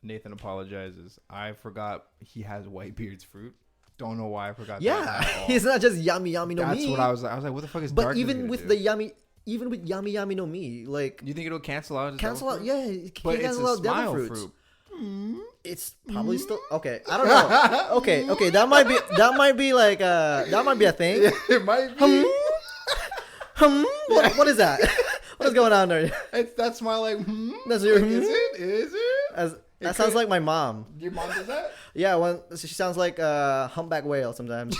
Nathan apologizes. I forgot he has Whitebeard's fruit. Don't know why I forgot. Yeah, that at all. He's not just Yami Yami no Mi. That's what I was like. I was like, what the fuck is? But even with Yami Yami no Mi, like, you think it'll cancel out? Yeah, it can but cancel out devil fruit. fruits. It's probably still okay. I don't know. Okay, that might be like that might be a thing. Yeah, it might be. What is that? What is going on there? It's that smile like. That's your. Is it? That sounds like my mom. Your mom does that? Yeah, when she sounds like a humpback whale sometimes.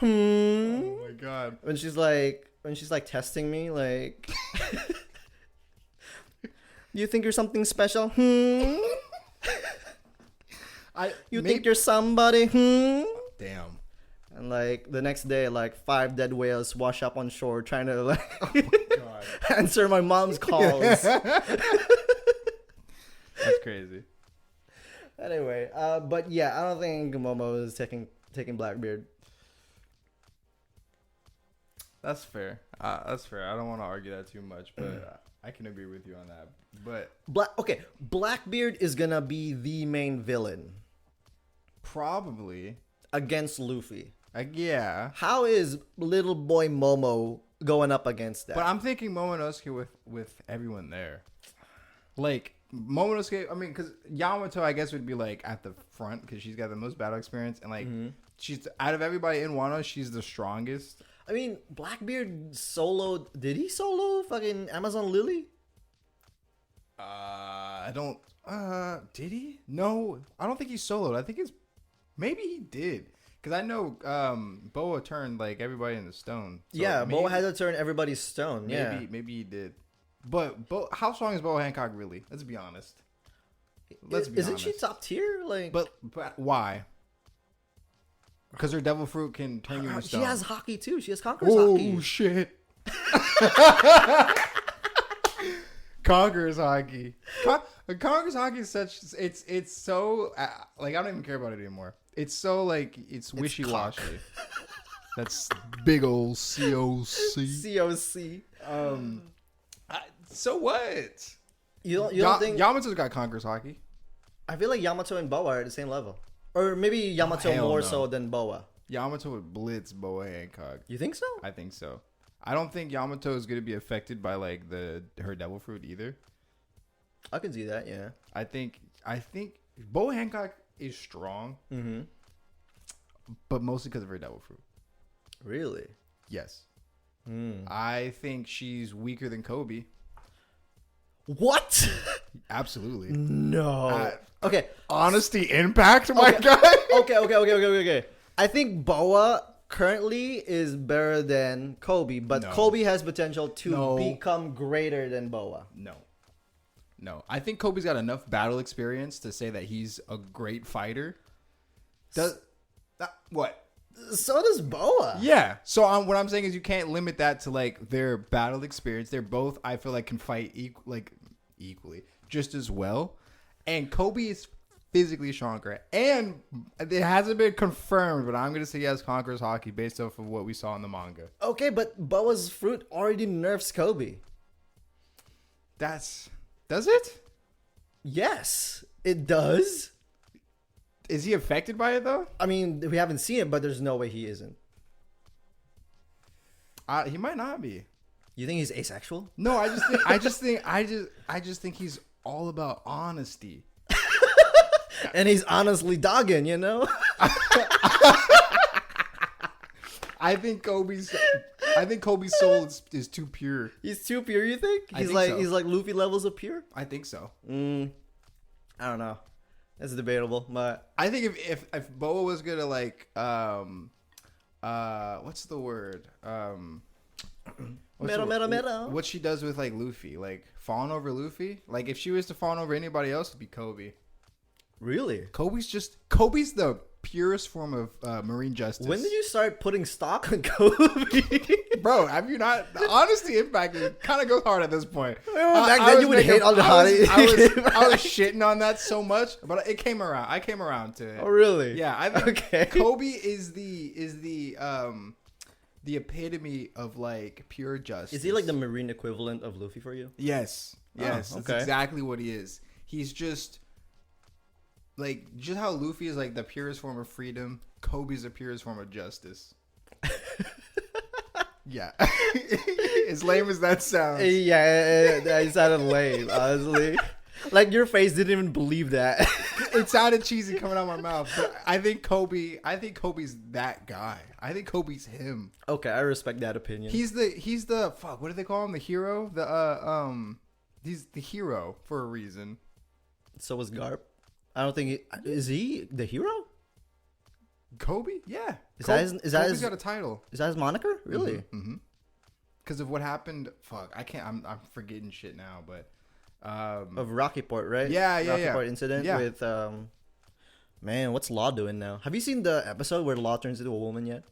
Oh my god! When she's like testing me, like, do you think you're something special? You think you're somebody? Damn. And like the next day, like 5 dead whales wash up on shore trying to like answer my mom's calls. That's crazy. Anyway, but yeah, I don't think Momo is taking Blackbeard. That's fair. I don't want to argue that too much, but I can agree with you on that. But Blackbeard is gonna be the main villain, probably against Luffy. Yeah. How is little boy Momo going up against that? But I'm thinking Momonosuke with everyone there. Like Momonosuke, I mean, because Yamato, I guess, would be like at the front because she's got the most battle experience, and like she's out of everybody in Wano, she's the strongest. I mean, Blackbeard soloed. Did he solo fucking Amazon Lily? I don't. Did he? No, I don't think he soloed. I think maybe he did. Because I know Boa turned like everybody into stone. So Yeah, Boa had to turn everybody stone. Yeah, maybe he did. But how strong is Boa Hancock really? Let's be honest. Isn't she top tier? Like, but why? Because her devil fruit can turn you into stone. She has hockey too. She has Conqueror's hockey. Oh shit! Conqueror's hockey. Conqueror's hockey is such. It's so like I don't even care about it anymore. It's so like it's wishy washy. That's big old COC. COC. So what? You don't think Yamato's got Conqueror's hockey? I feel like Yamato and Boa are at the same level, or maybe Yamato more so than Boa. Yamato would blitz Boa Hancock. You think so? I think so. I don't think Yamato is going to be affected by like her devil fruit either. I can see that. Yeah. I think Boa Hancock is strong, but mostly because of her devil fruit. Really? Yes. I think she's weaker than Kobe. What? Absolutely. No. Okay. Honesty impact, my guy. Okay. I think Boa currently is better than Kobe, but Kobe has potential to become greater than Boa. No. I think Kobe's got enough battle experience to say that he's a great fighter. What? So does Boa. Yeah. So what I'm saying is you can't limit that to like their battle experience. They're both, I feel like, can fight equally, just as well. And Kobe is physically stronger. And it hasn't been confirmed, but I'm going to say he has Conqueror's hockey based off of what we saw in the manga. Okay, but Boa's fruit already nerfs Kobe. Does it? Yes, it does. Is he affected by it though? I mean, we haven't seen it, but there's no way he isn't. He might not be. You think he's asexual? No, I just think he's all about honesty. And he's honestly dogging, you know? I think Kobe's soul is too pure. He's too pure, you think? He's like Luffy levels of pure? I think so. I don't know. That's debatable, but I think if Boa was gonna like what's the word? Meta. What she does with like Luffy, like fawn over Luffy. Like if she was to fawn over anybody else, it'd be Kobe. Really? Kobe's the purest form of marine justice. When did you start putting stock on Kobe? Bro, have you not? The honesty impact kind of goes hard at this point. Back then you would hate all the hottie. I was shitting on that so much, but it came around. I came around to it. Oh, really? Yeah, I think Kobe is the epitome of like pure justice. Is he like the marine equivalent of Luffy for you? Yes. That's exactly what he is. He's just how Luffy is like the purest form of freedom. Kobe's the purest form of justice. Yeah. As lame as that sounds. Yeah, it sounded lame, honestly. Like your face didn't even believe that. It sounded cheesy coming out of my mouth, but I think Kobe's that guy. I think Kobe's him. Okay, I respect that opinion. He's the fuck, what do they call him? The hero? He's the hero for a reason. So was Garp. I don't think is he the hero? Kobe? Yeah. Kobe's got a title. Is that his moniker? Really? Mm-hmm. Because of what happened. Fuck, I can't. I'm forgetting shit now. But of Rocky Port, right? Yeah. Rocky Port incident with man, what's Law doing now? Have you seen the episode where Law turns into a woman yet?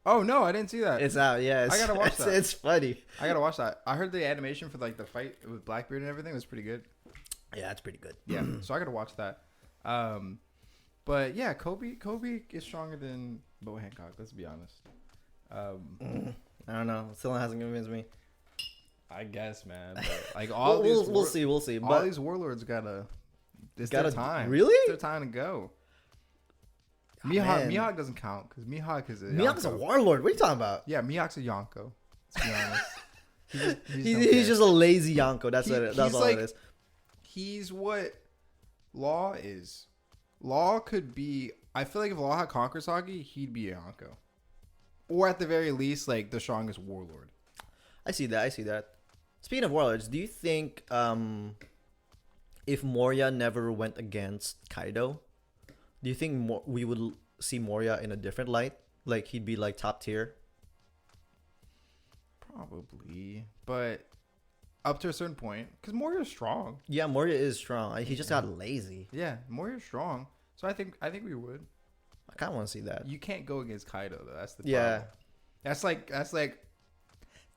Oh no, I didn't see that. It's out. Yeah, I gotta watch that. It's funny. I gotta watch that. I heard the animation for like the fight with Blackbeard and everything was pretty good. Yeah, it's pretty good. Yeah, so I gotta watch that. But yeah, Kobe is stronger than Boa Hancock. Let's be honest. I don't know. Still hasn't convinced me. I guess, man. But like all we'll see. All but these warlords it's their time. Really? It's their time to go. Mihawk doesn't count because Mihawk is Mihawk's a warlord. What are you talking about? Yeah, Mihawk's a Yonko. Let's be honest. He's just a lazy Yonko. That's all it is. He's what Law is. Law could be. I feel like if Law had Conqueror's hockey, he'd be a Yonko. or at the very least, like the strongest warlord. I see that. Speaking of warlords, do you think if Moria never went against Kaido, do you think we would see Moria in a different light? Like he'd be like top tier? Probably, but up to a certain point, because Moria's strong. Yeah, Moria is strong. He just got lazy. Yeah, Moria's strong. So I think we would. I kind of want to see that. You can't go against Kaido though. That's the yeah. problem.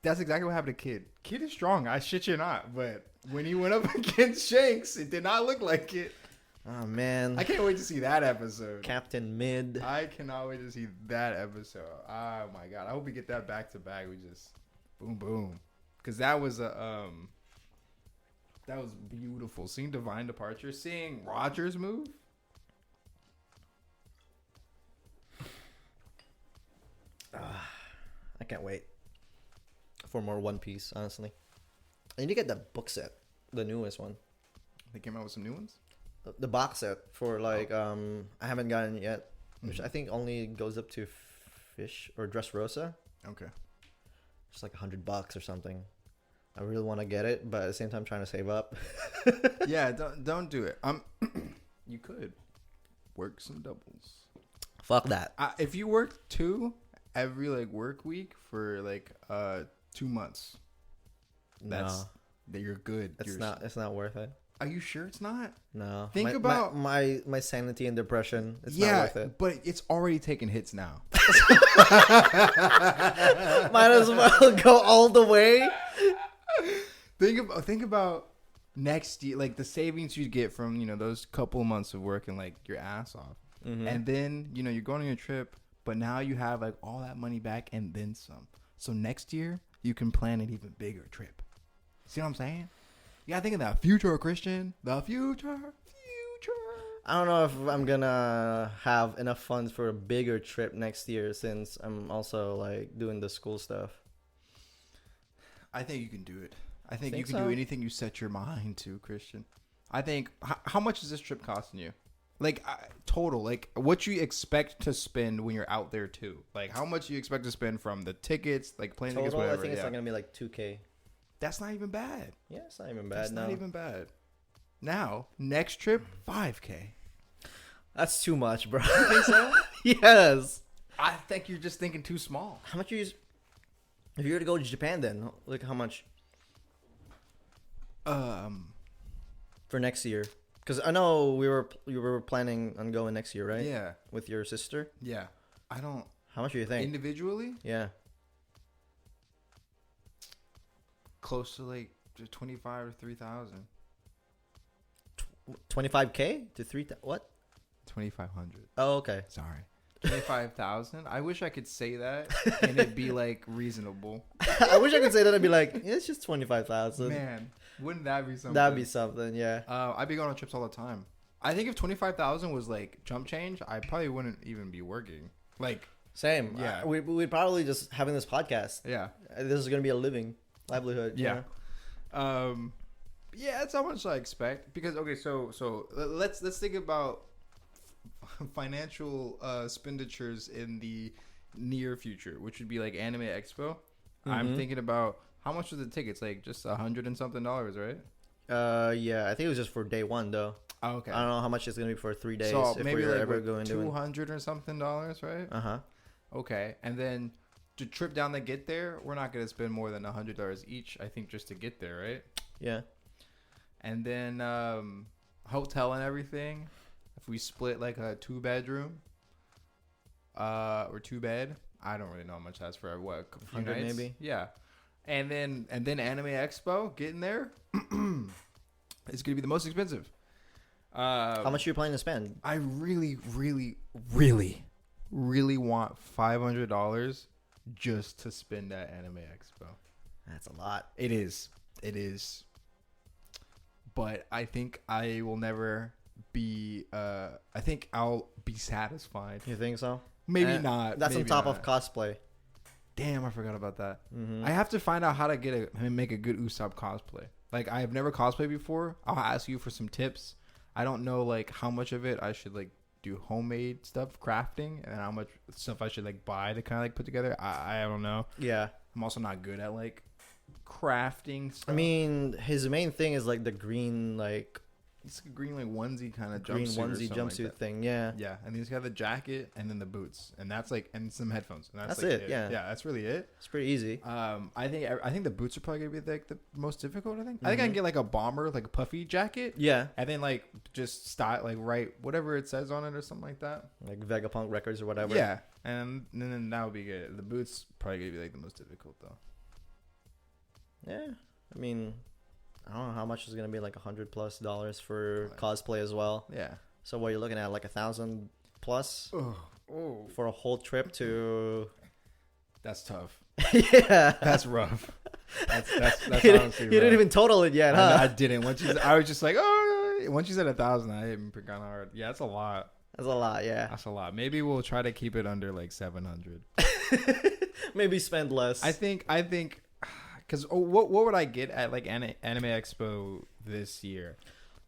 That's exactly what happened to Kid. Kid is strong. I shit you not. But when he went up against Shanks, it did not look like it. Oh man, I can't wait to see that episode. Captain Mid. I cannot wait to see that episode. Oh my god! I hope we get that back to back. We just boom boom, because that was beautiful. Seeing Divine Departure, seeing Rogers move. I can't wait for more One Piece. Honestly, I need to get that book set, the newest one. They came out with some new ones. The box set for like I haven't gotten it yet, which I think only goes up to Fish or Dressrosa. Okay. It's like $100 or something. I really want to get it, but at the same time trying to save up. Yeah, don't do it. You could work some doubles. Fuck that. If you work 2 every like work week for like 2 months, that you're good. It's not worth it. Are you sure it's not? No. Think about my sanity and depression. It's not worth it. But it's already taking hits now. Might as well go all the way. Think about next year, like the savings you get from those couple of months of working like your ass off, and then you're going on your trip, but now you have like all that money back and then some. So next year you can plan an even bigger trip. See what I'm saying? You gotta think of that future, Christian. The future. I don't know if I'm gonna have enough funds for a bigger trip next year since I'm also like doing the school stuff. I think you can do it. I think you can do anything you set your mind to, Christian. I think. How much is this trip costing you? Like total, like what you expect to spend when you're out there too. Like how much you expect to spend from the tickets, like plane tickets, whatever. I think it's not gonna be like $2,000. That's not even bad. Yeah, it's not even bad. That's not even bad. Now, next trip, $5,000. That's too much, bro. You think so? Yes. I think you're just thinking too small. How much if you were to go to Japan then, like how much? For next year. Because I know you were planning on going next year, right? Yeah. With your sister? Yeah. I don't. How much do you think? Individually? Yeah. Close to like 25 or 3,000. 25K to 3,000? What? 2,500. Oh, okay. Sorry. 25,000. I wish I could say that and it'd be like reasonable. I wish I could say that and be like, yeah, it's just 25,000. Man, wouldn't that be something? That'd be something, yeah. I'd be going on trips all the time. I think if 25,000 was like jump change, I probably wouldn't even be working. Like same. Yeah. We'd probably just having this podcast. Yeah. This is gonna be a livelihood. Yeah. Yeah, that's how much I expect. Because okay, so let's think about financial expenditures in the near future, which would be like Anime Expo. I'm thinking about how much was the tickets? Like just $100 and something, right? Yeah, I think it was just for day one though. Oh, okay. I don't know how much it's gonna be for 3 days. So if maybe we're like ever going $200 or something, right? Okay, and then the trip down to get there, we're not gonna spend more than $100 each. I think just to get there, right? Yeah. And then hotel and everything. If we split like a 2-bedroom, or 2-bed, I don't really know how much that's for. What, a few nights? Maybe. Yeah. And then Anime Expo, getting there, it's gonna be the most expensive. How much are you planning to spend? I really, really, really want $500 just to spend at Anime Expo. That's a lot. It is. But I think I will never be. I think I'll be satisfied. You think so? Maybe not. That's maybe on top not. of cosplay. Damn, I forgot about that. I have to find out how to make a good Usopp cosplay. Like I have never cosplayed before. I'll ask you for some tips. I don't know like how much of it I should like do homemade stuff, crafting, and how much stuff I should like buy to kind of like put together. I don't know. Yeah. I'm also not good at like crafting stuff. I mean, his main thing is like the green, like it's a green like onesie kind of green jumpsuit jumpsuit thing. Yeah. Yeah, and he's got the jacket and then the boots, and that's like, and some headphones. And That's like it. Yeah. Yeah, that's really it. It's pretty easy. I think the boots are probably gonna be like the most difficult. I think I can get like a bomber, like a puffy jacket. Yeah. And then like just style, like write whatever it says on it or something like that. Like Vegapunk Records or whatever. Yeah, and then that would be good. The boots probably gonna be like the most difficult though. Yeah. I mean, I don't know how much is gonna be, like $100+ for cosplay as well. Yeah. So what you're looking at, like $1,000+ Oh, for a whole trip to. that's tough. Yeah. That's rough. That's you honestly rough. didn't even total it yet, huh? I didn't. I was just like, oh. Once you said 1,000, I hit me kind of hard. Yeah, that's a lot. That's a lot, yeah. That's a lot. Maybe we'll try to keep it under like 700. Maybe spend less. I think, because what would I get at like Anime Expo this year?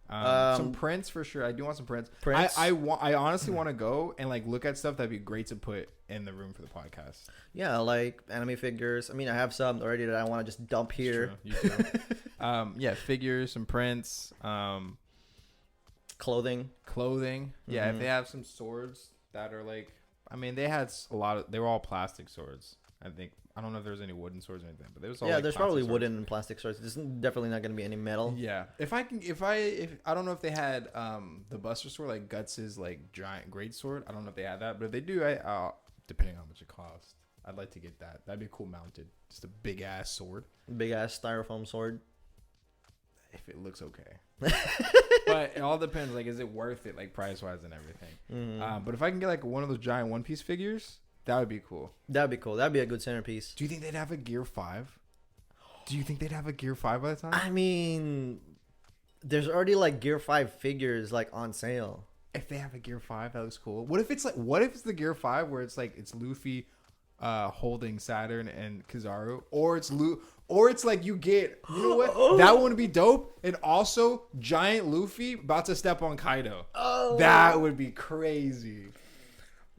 Some prints for sure. I do want some prints. I honestly want to go and like look at stuff that'd be great to put in the room for the podcast. Yeah, like anime figures. I mean, I have some already that I want to just dump here. You do. Yeah, figures, some prints, clothing. Yeah, if they have some swords that are like, I mean, they had a lot of. They were all plastic swords. I think. I don't know if there was any wooden swords or anything, but there was all like there's plastic probably swords. wooden and plastic swords. There's definitely not going to be any metal. Yeah, if I don't know if they had the Buster Sword, like Guts's like giant great sword. I don't know if they had that, but if they do, depending on how much it costs, I'd like to get that. That'd be cool mounted, just a big ass sword. Big ass styrofoam sword. If it looks okay, but it all depends. Like, is it worth it, like price wise and everything? But if I can get like one of those giant One Piece figures, that would be cool. That'd be cool. That'd be a good centerpiece. Do you think they'd have a Gear 5? Do you think they'd have a Gear 5 by the time? I mean, there's already like Gear 5 figures like on sale. If they have a Gear 5, that looks cool. What if it's the Gear 5 where it's like it's Luffy holding Saturn and Kizaru, or it's like you get, you know what? That would be dope. And also giant Luffy about to step on Kaido. Oh, that would be crazy.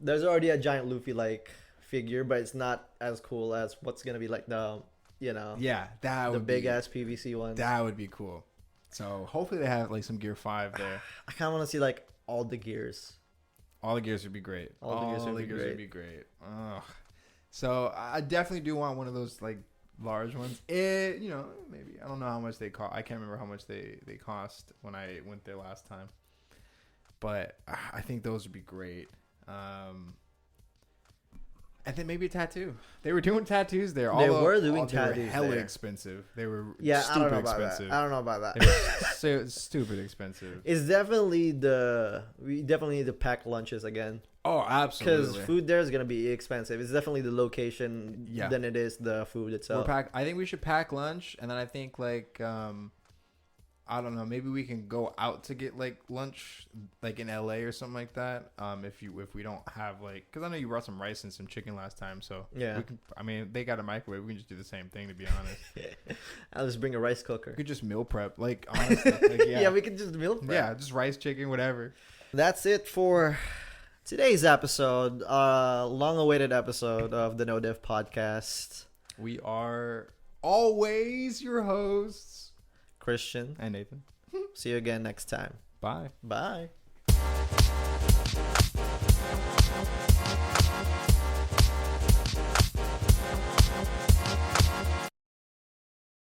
There's already a giant Luffy like figure, but it's not as cool as what's gonna be like the that would big ass PVC one. That would be cool. So hopefully they have like some Gear 5 there. I kind of want to see like all the gears. All the gears would be great. All the gears would be great. Ugh. So I definitely do want one of those like large ones. Maybe I don't know how much they cost. I can't remember how much they cost when I went there last time. But I think those would be great. And then maybe a tattoo. They were doing tattoos there. They were doing tattoos. They were hella there. expensive. They were I don't know about expensive. that. I don't know about that. They were so stupid expensive. It's definitely we definitely need to pack lunches again. Oh, absolutely. Because food there is gonna be expensive. It's definitely the location than it is the food itself. I think we should pack lunch, and then I think like I don't know, maybe we can go out to get like lunch like in LA or something like that. If we don't have like, because I know you brought some rice and some chicken last time, so yeah. They got a microwave. We can just do the same thing, to be honest. I'll just bring a rice cooker. We could just meal prep, like honestly. Like, yeah, we could just meal prep. Yeah, just rice, chicken, whatever. That's it for today's episode, long-awaited episode of the No Diff Podcast. We are always your hosts, Christian and Nathan. See you again next time. Bye. Bye.